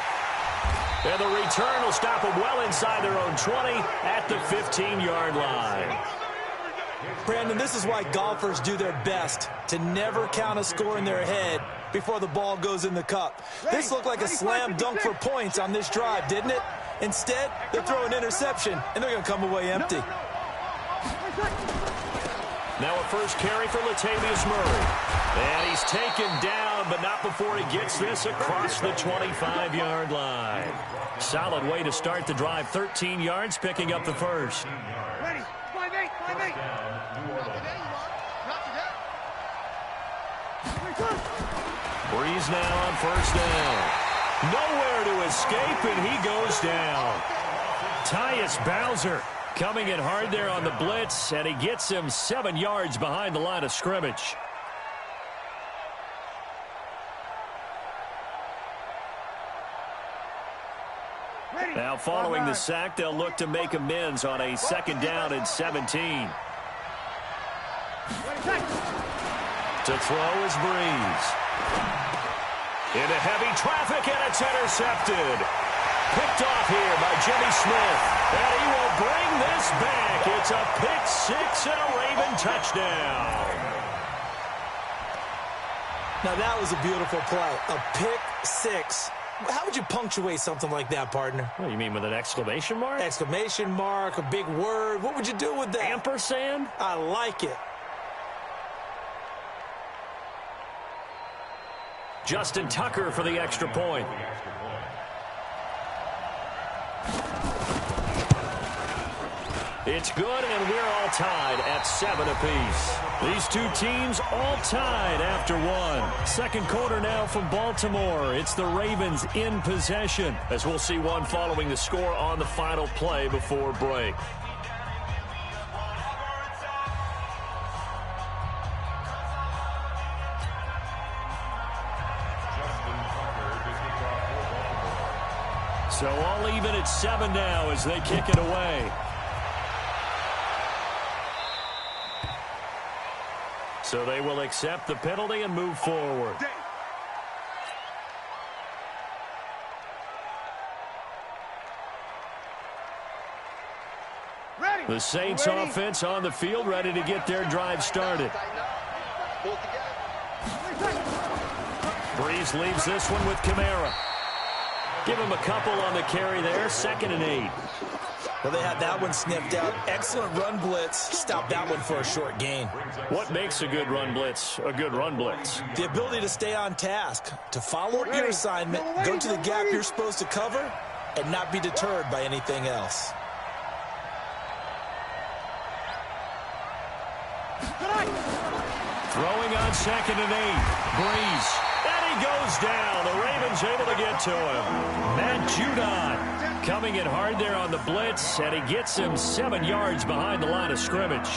And the return will stop them well inside their own 20 at the 15-yard line. Brandon, this is why golfers do their best to never count a score in their head before the ball goes in the cup. This looked like a slam dunk for points on this drive, didn't it? Instead, they throw an interception, and they're going to come away empty. Now a first carry for Latavius Murray. And he's taken down, but not before he gets this across the 25-yard line. Solid way to start the drive. 13 yards, picking up the first. Ready. 5-8. 5-8. Breeze now on first down. Nowhere to escape, and he goes down. Tyus Bowser coming in hard there on the blitz, and he gets him 7 yards behind the line of scrimmage. Now following the sack, they'll look to make amends on a second down and 17. To throw is Breeze. Into heavy traffic, and it's intercepted. Picked off here by Jimmy Smith. And he will bring this back. It's a pick six and a Raven touchdown. Now that was a beautiful play. A pick six. How would you punctuate something like that, partner? What, you mean with an exclamation mark? Exclamation mark, a big word. What would you do with that? Ampersand? I like it. Justin Tucker for the extra point. It's good, and we're all tied at 7 apiece. These two teams all tied after one. Second quarter now from Baltimore. It's the Ravens in possession, as we'll see one following the score on the final play before break. So all even at 7 now as they kick it away. So they will accept the penalty and move forward. The Saints offense on the field, ready to get their drive started. Breeze leaves this one with Kamara. Give him a couple on the carry there, 2nd and 8. Well, they had that one sniffed out. Excellent run blitz. Stop that one for a short gain. What makes a good run blitz a good run blitz? The ability to stay on task, to follow up your assignment, go to the gap you're supposed to cover, and not be deterred by anything else. Throwing on 2nd and 8. Breeze. And he goes down. The Ravens able to get to him. Matt Judon coming in hard there on the blitz, and he gets him 7 yards behind the line of scrimmage.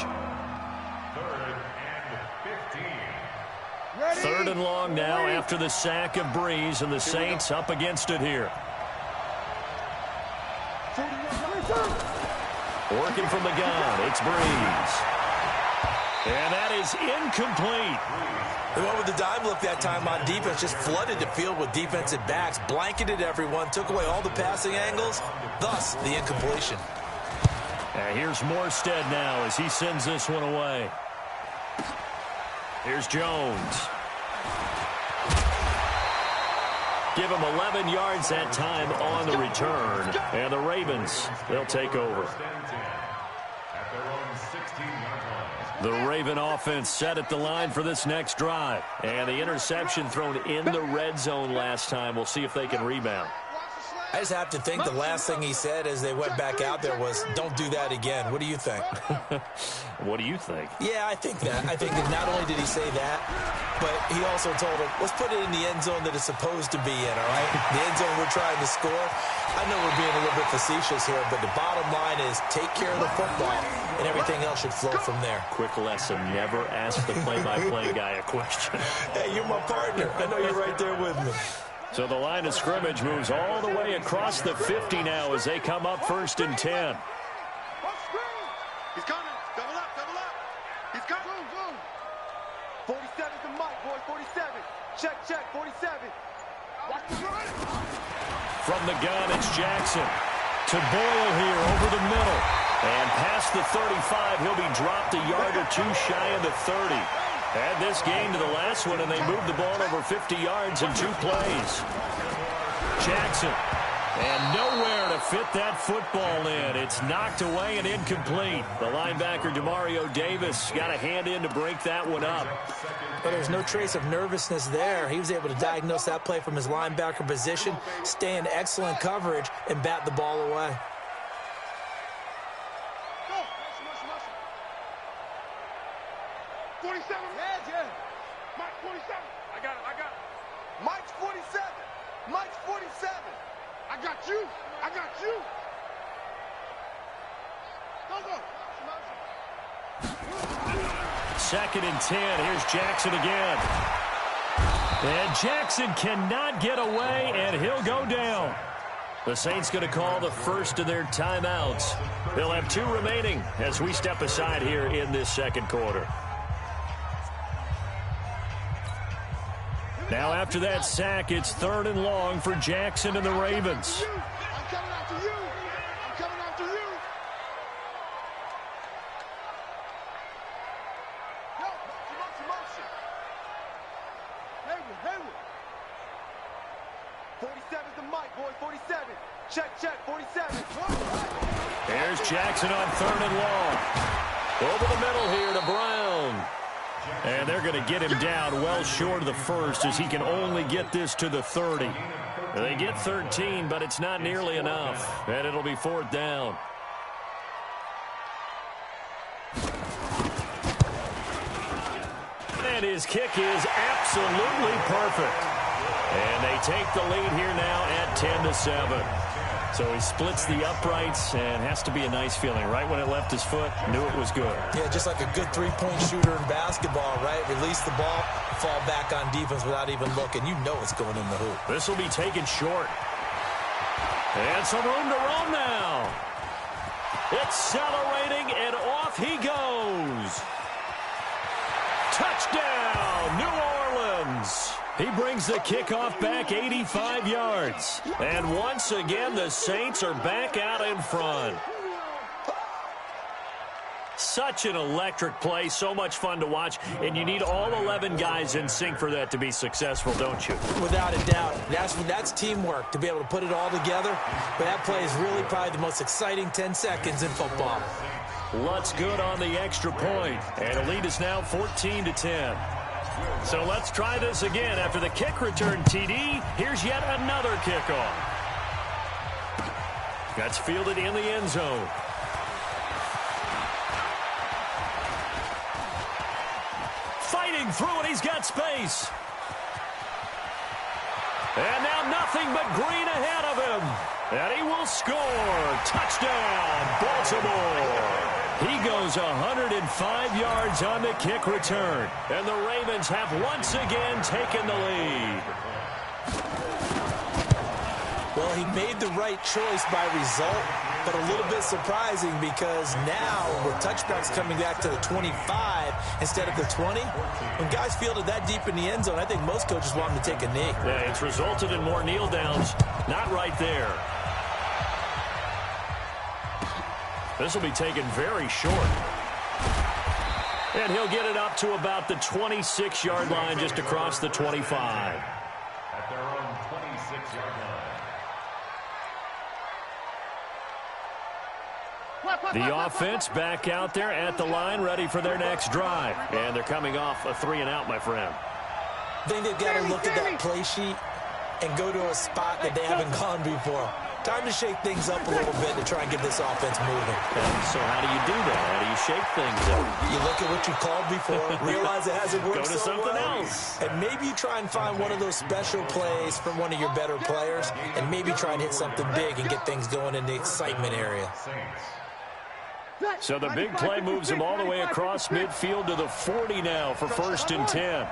3rd and long now after the sack of Breeze, and the Saints up against it here. Working from the gun, it's Breeze. And that is incomplete. They went with the dive look that time on defense, just flooded the field with defensive backs, blanketed everyone, took away all the passing angles, thus the incompletion. And here's Morstead now as he sends this one away. Here's Jones. Give him 11 yards that time on the return. And the Ravens, they'll take over. The Raven offense set at the line for this next drive. And the interception thrown in the red zone last time. We'll see if they can rebound. I just have to think the last thing he said as they went back out there was, don't do that again. What do you think? What do you think? Yeah, I think that. I think that not only did he say that, but he also told him, let's put it in the end zone that it's supposed to be in, all right? The end zone we're trying to score. I know we're being a little bit facetious here, but the bottom line is take care of the football, and everything else should flow from there. Quick lesson, never ask the play-by-play guy a question. Hey, you're my partner. I know you're right there with me. So the line of scrimmage moves all the way across the 50 now as they come up 1st and 10. He's coming. Double up, double up. He's coming. Boom, boom. 47's the mic, boys. 47. Check, check. 47. Watch the run. From the gun, it's Jackson. To Boyle here over the middle. And past the 35, he'll be dropped a yard or two shy of the 30. Add this game to the last one, and they moved the ball over 50 yards in 2 plays. Jackson. And nowhere to fit that football in. It's knocked away and incomplete. The linebacker, Demario Davis, got a hand in to break that one up. But there's no trace of nervousness there. He was able to diagnose that play from his linebacker position, stay in excellent coverage, and bat the ball away. Go. 47. Yeah. Mike 47. I got it. Mike's 47. Mike's 47. I got you. Go. 2nd and 10. Here's Jackson again. And Jackson cannot get away, and he'll go down. The Saints going to call the first of their timeouts. They'll have 2 remaining as we step aside here in this 2nd quarter. Now after that sack, it's 3rd and long for Jackson and the Ravens. I'm coming after you. Yo, motion. Hayward. 47's the mic, boy. 47. Check. 47. Here's Jackson on 3rd and long. Over the middle here to Brown. And they're going to get him down well short of the first, as he can only get this to the 30. They get 13, but it's not nearly enough. And it'll be 4th down. And his kick is absolutely perfect. And they take the lead here now at 10-7. So he splits the uprights, and has to be a nice feeling. Right when it left his foot, knew it was good. Yeah, just like a good 3-point shooter in basketball, right? Release the ball, fall back on defense without even looking. You know it's going in the hoop. This will be taken short. And some room to roam now. Accelerating, and off he goes. Touchdown, New Orleans. He brings the kickoff back 85 yards. And once again, the Saints are back out in front. Such an electric play, so much fun to watch, and you need all 11 guys in sync for that to be successful, don't you? Without a doubt. That's teamwork, to be able to put it all together. But that play is really probably the most exciting 10 seconds in football. Lutz good on the extra point, and the lead is now 14-10. So let's try this again. After the kick return TD, here's yet another kickoff. That's fielded in the end zone. Fighting through it, he's got space. And now nothing but green ahead of him. And he will score. Touchdown, Baltimore. He goes 105 yards on the kick return. And the Ravens have once again taken the lead. Well, he made the right choice by result, but a little bit surprising because now with touchbacks coming back to the 25 instead of the 20, when guys fielded that deep in the end zone, I think most coaches want them to take a knee. Yeah, it's resulted in more kneel downs. Not right there. This will be taken very short. And he'll get it up to about the 26-yard line, just across the 25. At their own 26-yard line. The offense back out there at the line, ready for their next drive. And they're coming off a 3-and-out, my friend. I think they've got to look at that play sheet and go to a spot that they haven't gone before. Time to shake things up a little bit to try and get this offense moving. So how do you do that? How do you shake things up? You look at what you called before, realize it hasn't worked Go to so something well, else. and maybe you try and find one of those special plays from one of your better players, and maybe try and hit something big and get things going in the excitement area. So the big play moves him all the way across midfield to the 40 now for 1st and 10.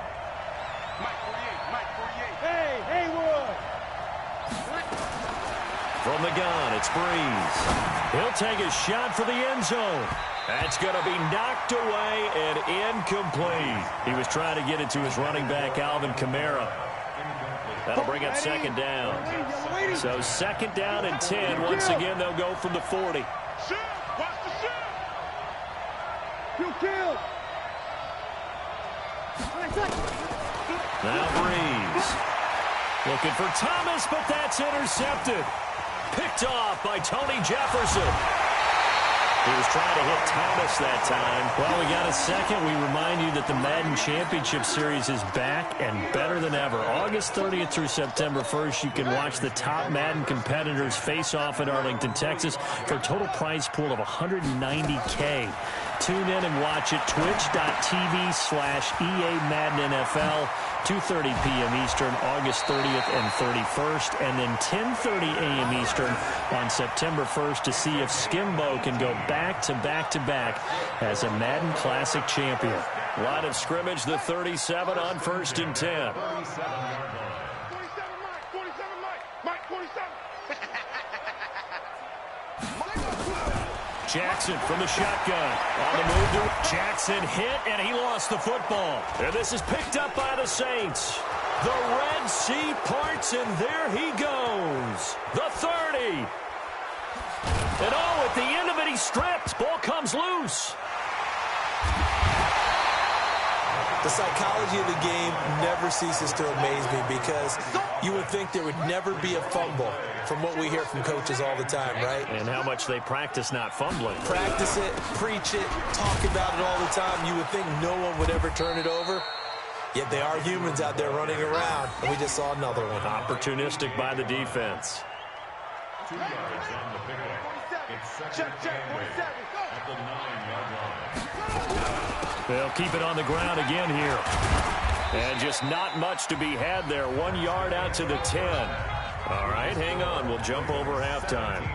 Hey, Haywood! From the gun, it's Breeze. He'll take a shot for the end zone. That's going to be knocked away and incomplete. He was trying to get it to his running back, Alvin Kamara. That'll bring up 2nd down. So 2nd down and 10. Once again, they'll go from the 40. Looking for Thomas, but that's intercepted. Picked off by Tony Jefferson. He was trying to hit Thomas that time. Well, we got a second. We remind you that the Madden Championship Series is back and better than ever. August 30th through September 1st, you can watch the top Madden competitors face off at Arlington, Texas for a total prize pool of $190K. Tune in and watch it. Twitch.tv/EA Madden NFL. 2:30 p.m. Eastern, August 30th and 31st, and then 10:30 a.m. Eastern on September 1st to see if Skimbo can go back-to-back-to-back as a Madden Classic champion. Line of scrimmage, the 37 on 1st and 10. 47 Mike, 47 Mike, 47. Jackson from the shotgun. On the move to Jackson hit, and he lost the football. And this is picked up by the Saints. The Red Sea parts, and there he goes. The 30. And at the end of it, he stripped. Ball comes loose. The psychology of the game never ceases to amaze me because you would think there would never be a fumble from what we hear from coaches all the time, right? And how much they practice not fumbling. Practice it, preach it, talk about it all the time. You would think no one would ever turn it over. Yet they are humans out there running around, and we just saw another one. Opportunistic by the defense. 2 yards on the pickup. It's second and 8 at the 9-yard line. They'll keep it on the ground again here. And just not much to be had there. 1 yard out to the 10. All right, hang on. We'll jump over halftime.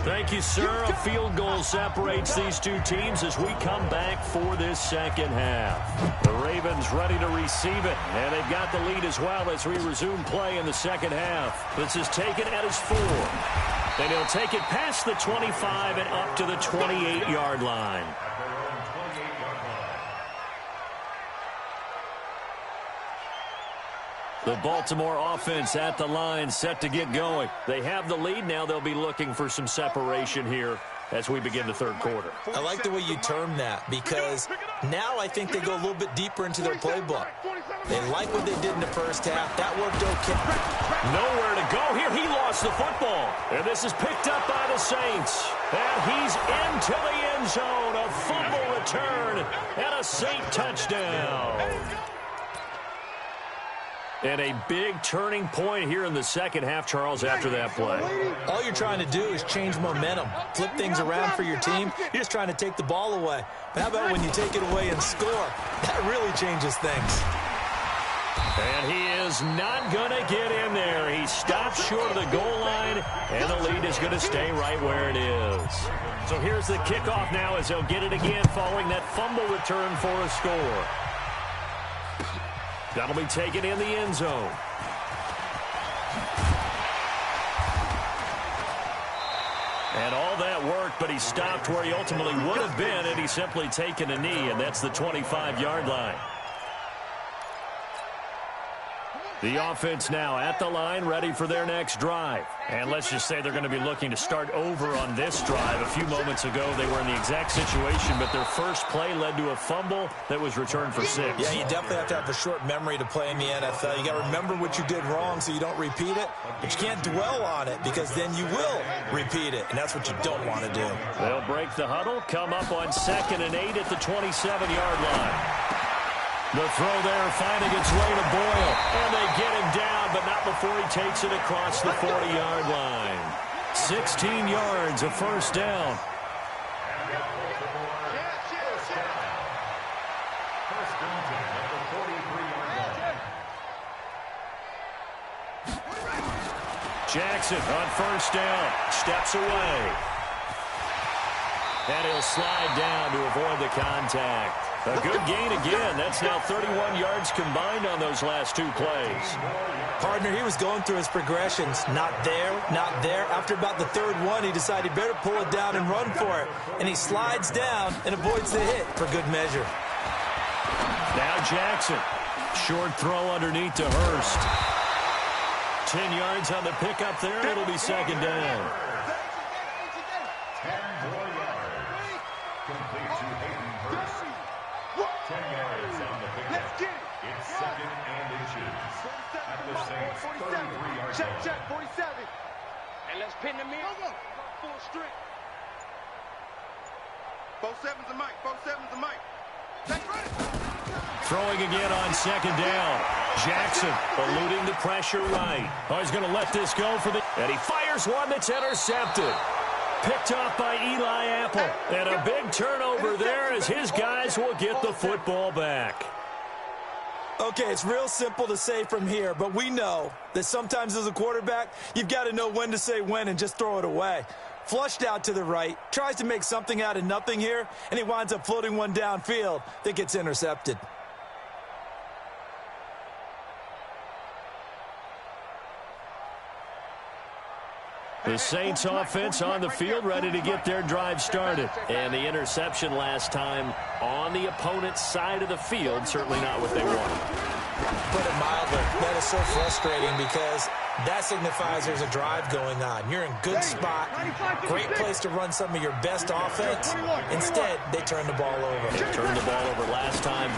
Thank you, sir. A field goal separates these two teams as we come back for this second half. The Ravens ready to receive it, and they've got the lead as well as we resume play in the second half. This is taken at his 4. And he'll take it past the 25 and up to the 28-yard line. The Baltimore offense at the line, set to get going. They have the lead. Now they'll be looking for some separation here as we begin the third quarter. I like the way you term that because now I think they go a little bit deeper into their playbook. They like what they did in the first half. That worked okay. Nowhere to go here. He lost the football. And this is picked up by the Saints. And he's into the end zone. A fumble return and a Saint touchdown. And a big turning point here in the second half, Charles, after that play. All you're trying to do is change momentum, flip things around for your team. You're just trying to take the ball away. But how about when you take it away and score? That really changes things. And he is not going to get in there. He stops short of the goal line, and the lead is going to stay right where it is. So here's the kickoff now as they'll get it again following that fumble return for a score. That'll be taken in the end zone. And all that worked, but he stopped where he ultimately would have been, and he's simply taken a knee, and that's the 25-yard line. The offense now at the line, ready for their next drive. And let's just say they're going to be looking to start over on this drive. A few moments ago, they were in the exact situation, but their first play led to a fumble that was returned for 6. Yeah, you definitely have to have a short memory to play in the NFL. You got to remember what you did wrong so you don't repeat it, but you can't dwell on it because then you will repeat it, and that's what you don't want to do. They'll break the huddle, come up on 2nd and 8 at the 27-yard line. The throw there finding its way to Boyle. And they get him down, but not before he takes it across the 40-yard line. 16 yards, a first down. Jackson on first down. Steps away. And he'll slide down to avoid the contact. A good gain again. That's now 31 yards combined on those last 2 plays. Partner, he was going through his progressions. Not there, not there. After about the 3rd one, he decided he better pull it down and run for it. And he slides down and avoids the hit for good measure. Now Jackson. Short throw underneath to Hurst. 10 yards on the pickup there, and it'll be 2nd down. 10 more yards. Complete to Hayden Hurst. 10 yards on the pickup. It's 2nd and inches. At the Saints' 33-yard line. Check, 47. And let's pin them in. Go. Full strength. 47's a mic. 47's a mic. Take ready. Throwing again on 2nd down. Jackson eluding the pressure right. Oh, he's going to let this go for the... And he fires one that's intercepted. Picked off by Eli Apple. And a big turnover there as his guys will get the football back. Okay, it's real simple to say from here, but we know that sometimes as a quarterback, you've got to know when to say when and just throw it away. Flushed out to the right, tries to make something out of nothing here, and he winds up floating one downfield that gets intercepted. The Saints offense on the field, ready to get their drive started. And the interception last time on the opponent's side of the field, certainly not what they wanted. Put it mildly, that is so frustrating because that signifies there's a drive going on. You're in good spot, great place to run some of your best offense. Instead, they turn the ball over. Turned the ball over last time.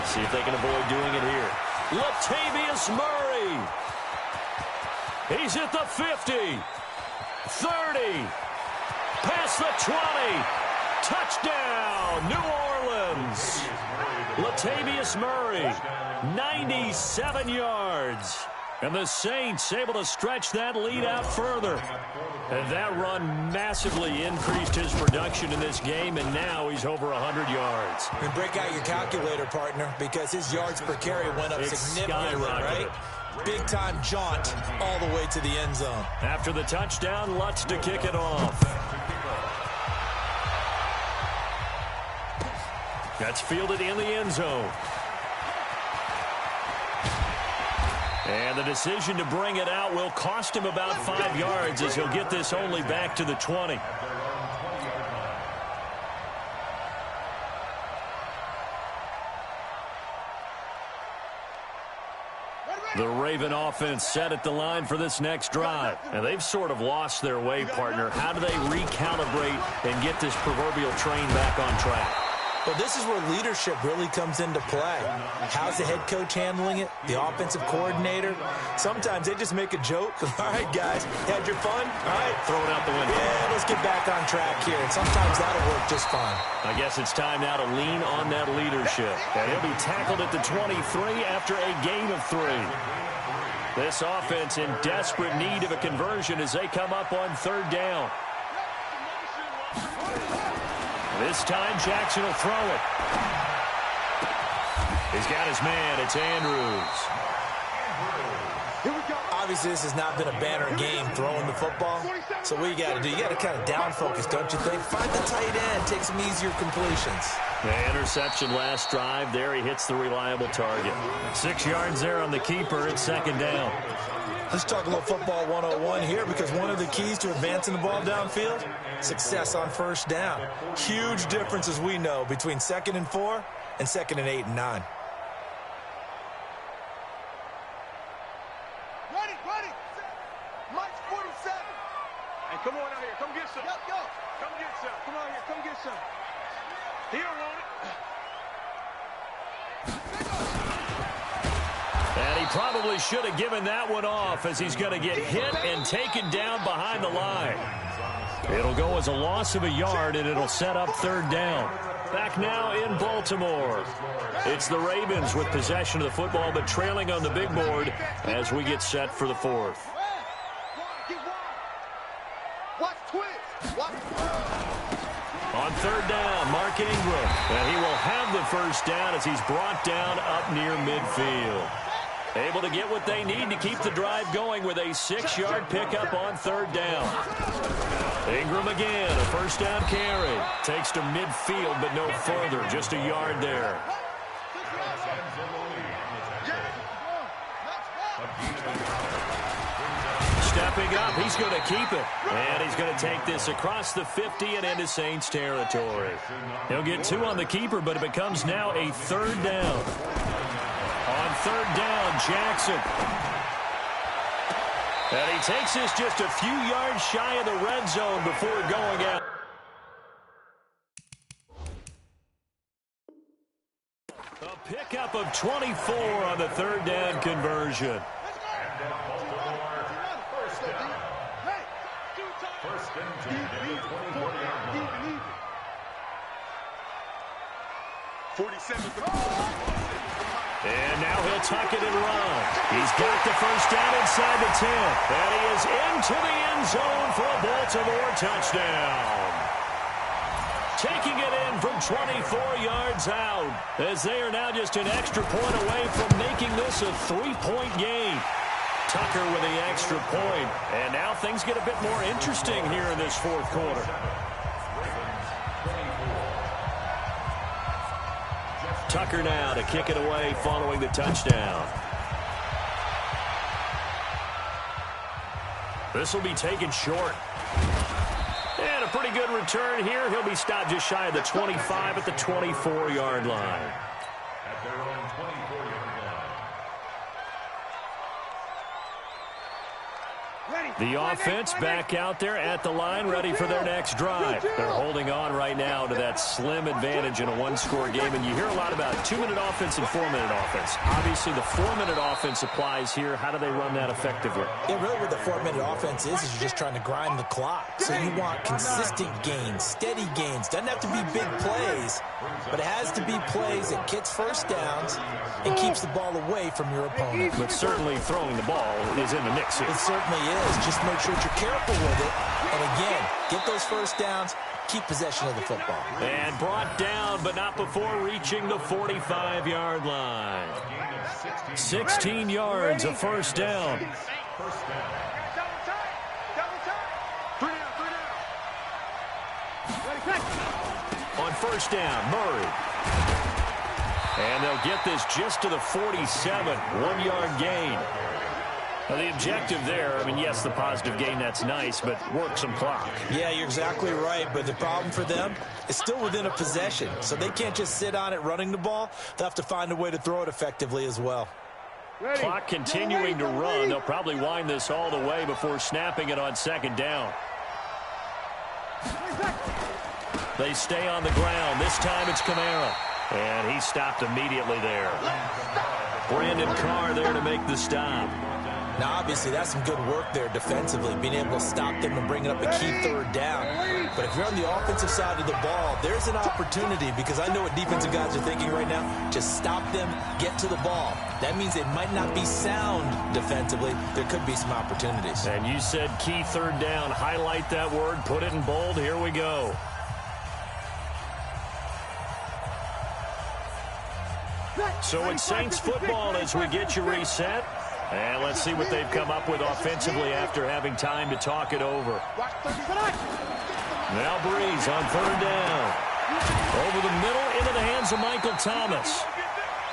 See if they can avoid doing it here. Latavius Murray. He's at the 50. 30, past the 20, touchdown, New Orleans. Latavius Murray, 97 yards. And the Saints able to stretch that lead out further. And that run massively increased his production in this game, and now he's over 100 yards. And break out your calculator, partner, because his yards per carry went up significantly, right? Big-time jaunt all the way to the end zone. After the touchdown, Lutz to kick it off. That's fielded in the end zone. And the decision to bring it out will cost him about 5 yards as he'll get this only back to the 20. The Raven offense set at the line for this next drive. And they've sort of lost their way, partner. How do they recalibrate and get this proverbial train back on track? Well, this is where leadership really comes into play. How's the head coach handling it? The offensive coordinator? Sometimes they just make a joke. All right, guys, had your fun? All right. Throw it out the window. Yeah, let's get back on track here. And sometimes that'll work just fine. I guess it's time now to lean on that leadership. And he'll be tackled at the 23 after a gain of 3. This offense in desperate need of a conversion as they come up on 3rd down. This time, Jackson will throw it. He's got his man. It's Andrews. Obviously, this has not been a banner game throwing the football. So what you got to do, you got to kind of down focus, don't you think? Find the tight end, take some easier completions. The interception last drive. There he hits the reliable target. 6 yards there on the keeper. It's 2nd down. Let's talk a little football 101 here, because one of the keys to advancing the ball downfield, success on 1st down. Huge difference, as we know, between 2nd and 4 and 2nd and 8 and 9. Ready. Mike's 47. Hey, come on out here. Come get some. Go. Come get some. Come on here. Come get some. He don't want it. And he probably should have given that one off, as he's going to get hit and taken down behind the line. It'll go as a loss of a yard, and it'll set up 3rd down. Back now in Baltimore. It's the Ravens with possession of the football, but trailing on the big board as we get set for the 4th. On 3rd down, Mark Ingram. And he will have the 1st down as he's brought down up near midfield. Able to get what they need to keep the drive going with a 6-yard pickup on 3rd down. Ingram again, a 1st down carry. Takes to midfield, but no further, just a yard there. Stepping up, he's going to keep it. And he's going to take this across the 50 and into Saints territory. He'll get 2 on the keeper, but it becomes now a 3rd down. On 3rd down, Jackson. And he takes this just a few yards shy of the red zone before going out. A Pickup of 24 on the third down conversion. First and 10 at the 24-yard line. 47. And now he'll tuck it and run. He's got the first down inside the 10. And he is into the end zone for a Baltimore touchdown. Taking it in from 24 yards out, as they are now just an extra point away from making this a 3-point game. Tucker with the extra point. And now things get a bit more interesting here in this fourth quarter. Tucker now to kick it away following the touchdown. This will be taken short. And a pretty good return here. He'll be stopped just shy of the 25 at the 24-yard line. At their own 24-yard line. The offense back out there at the line, ready for their next drive. They're holding on right now to that slim advantage in a one-score game. And you hear a lot about 2-minute offense and 4-minute offense. Obviously, the 4-minute offense applies here. How do they run that effectively? Yeah, really what the 4-minute offense is you're just trying to grind the clock. So you want consistent gains, steady gains. Doesn't have to be big plays, but it has to be plays that gets first downs and keeps the ball away from your opponent. But certainly throwing the ball is in the mix here. It certainly is. Just make sure that you're careful with it. And again, get those first downs, keep possession of the football. And brought down, but not before reaching the 45-yard line. 16 yards, a first down. On first down, Murray. And they'll get this just to the 47, 1-yard gain. Now, the objective there, I mean, yes, the positive gain, that's nice, but work some clock. Yeah, you're exactly right, but the problem for them is still within a possession, so they can't just sit on it running the ball. They'll have to find a way to throw it effectively as well. Clock continuing to run. They'll probably wind this all the way before snapping it on second down. They stay on the ground. This time it's Kamara. And he stopped immediately there. Brandon Carr there to make the stop. Now, obviously, that's some good work there defensively, being able to stop them and bring it up a key third down. But if you're on the offensive side of the ball, there's an opportunity, because I know what defensive guys are thinking right now. Just stop them, get to the ball. That means it might not be sound defensively. There could be some opportunities. And you said key third down. Highlight that word, put it in bold. Here we go. So it's Saints football as we get you reset. And let's see what they've come up with offensively after having time to talk it over. Now Breeze on third down. Over the middle into the hands of Michael Thomas.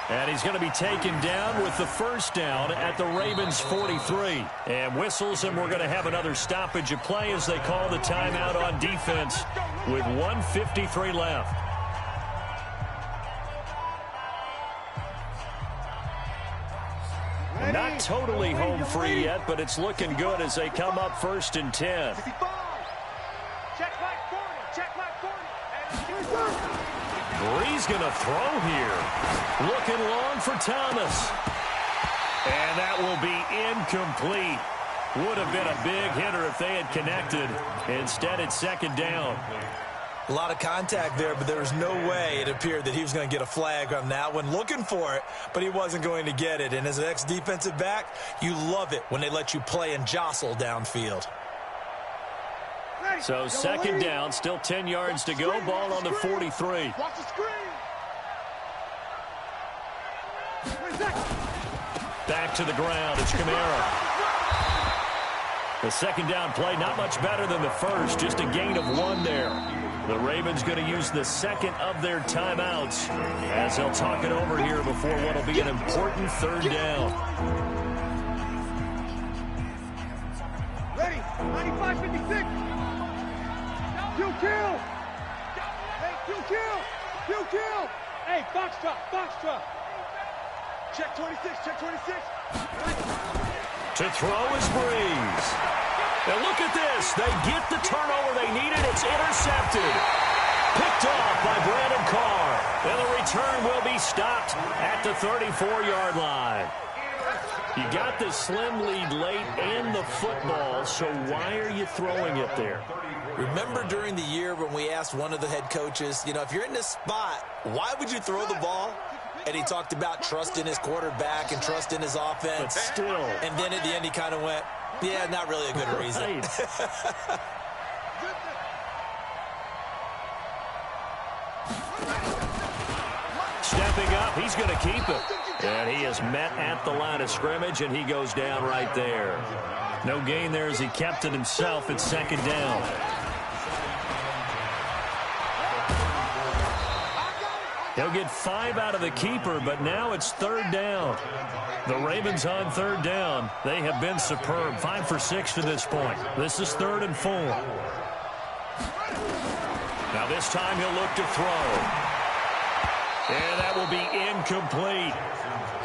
And he's going to be taken down with the first down at the Ravens 43. And whistles, and we're going to have another stoppage of play as they call the timeout on defense with 1:53 left. Not totally home free yet, but it's looking good as they come up 1st and 10. Breeze going to throw here. Looking long for Thomas. And that will be incomplete. Would have been a big hitter if they had connected. Instead, it's second down. A lot of contact there, but there was no way it appeared that he was going to get a flag on that one. Looking for it, but he wasn't going to get it. And as an ex-defensive back, you love it when they let you play and jostle downfield. So second down, still 10 yards to go. Ball on the 43. Watch the screen. Back to the ground. It's Kamara. The second down play, not much better than the first. Just a gain of 1 there. The Ravens going to use the second of their timeouts as they'll talk it over here before what will be an important third down. Ready, 95-56. You kill. Hey, you kill. You kill. Hey, box drop. Check 26, check 26. To throw is Breeze. Now look at this. They get the turnover they needed. It's intercepted. Picked off by Brandon Carr. And the return will be stopped at the 34-yard line. You got the slim lead late and the football, so why are you throwing it there? Remember during the year when we asked one of the head coaches, if you're in this spot, why would you throw the ball? And he talked about trust in his quarterback and trust in his offense. But still. And then at the end he kind of went, yeah, not really a good reason. Right. Stepping up, he's going to keep it. And he is met at the line of scrimmage, and he goes down right there. No gain there as he kept it himself at second down. He'll get 5 out of the keeper, but now it's third down. The Ravens on third down. They have been superb. 5 for 6 to this point. This is 3rd and 4. Now this time he'll look to throw. And that will be incomplete.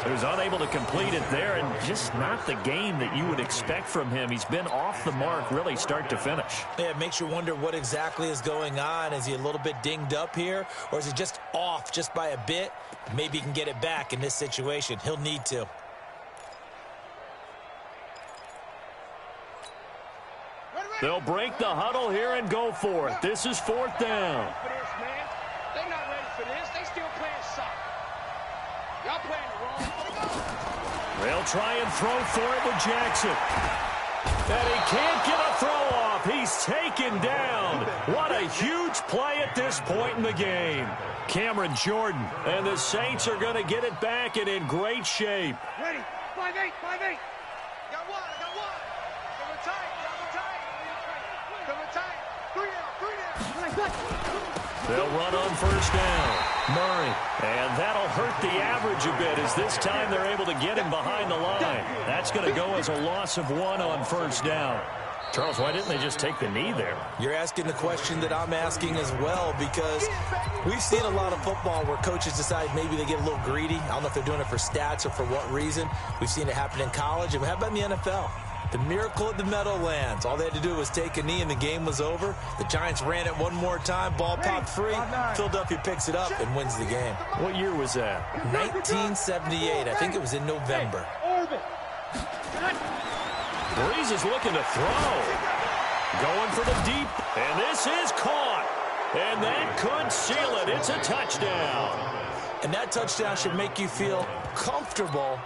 So he was unable to complete it there, and just not the game that you would expect from him. He's been off the mark really start to finish. Yeah, it makes you wonder what exactly is going on. Is he a little bit dinged up here, or is he just off just by a bit? Maybe he can get it back in this situation. He'll need to. They'll break the huddle here and go for it. This is 4th down. They're not ready for this. They still playing soccer. Y'all playing the wrong. They'll try and throw for it with Jackson. And he can't get a throw off. He's taken down. What a huge play at this point in the game. Cameron Jordan. And the Saints are going to get it back and in great shape. Ready? 5-8, 5-8. Got one, I got one. Double tight, double tight. Double tight. 3 down, 3 down. They'll run on first down. Murray. And that'll hurt the average a bit as this time they're able to get him behind the line. That's going to go as a loss of 1 on first down. Charles, why didn't they just take the knee there? You're asking the question that I'm asking as well, because we've seen a lot of football where coaches decide maybe they get a little greedy. I don't know if they're doing it for stats or for what reason. We've seen it happen in college, and how about in the NFL? The miracle at the Meadowlands. All they had to do was take a knee and the game was over. The Giants ran it one more time. Ball popped free. Philadelphia picks it up and wins the game. What year was that? 1978. I think it was in November. Breeze is looking to throw. Going for the deep. And this is caught. And that could seal it. It's a touchdown. And that touchdown should make you feel comfortable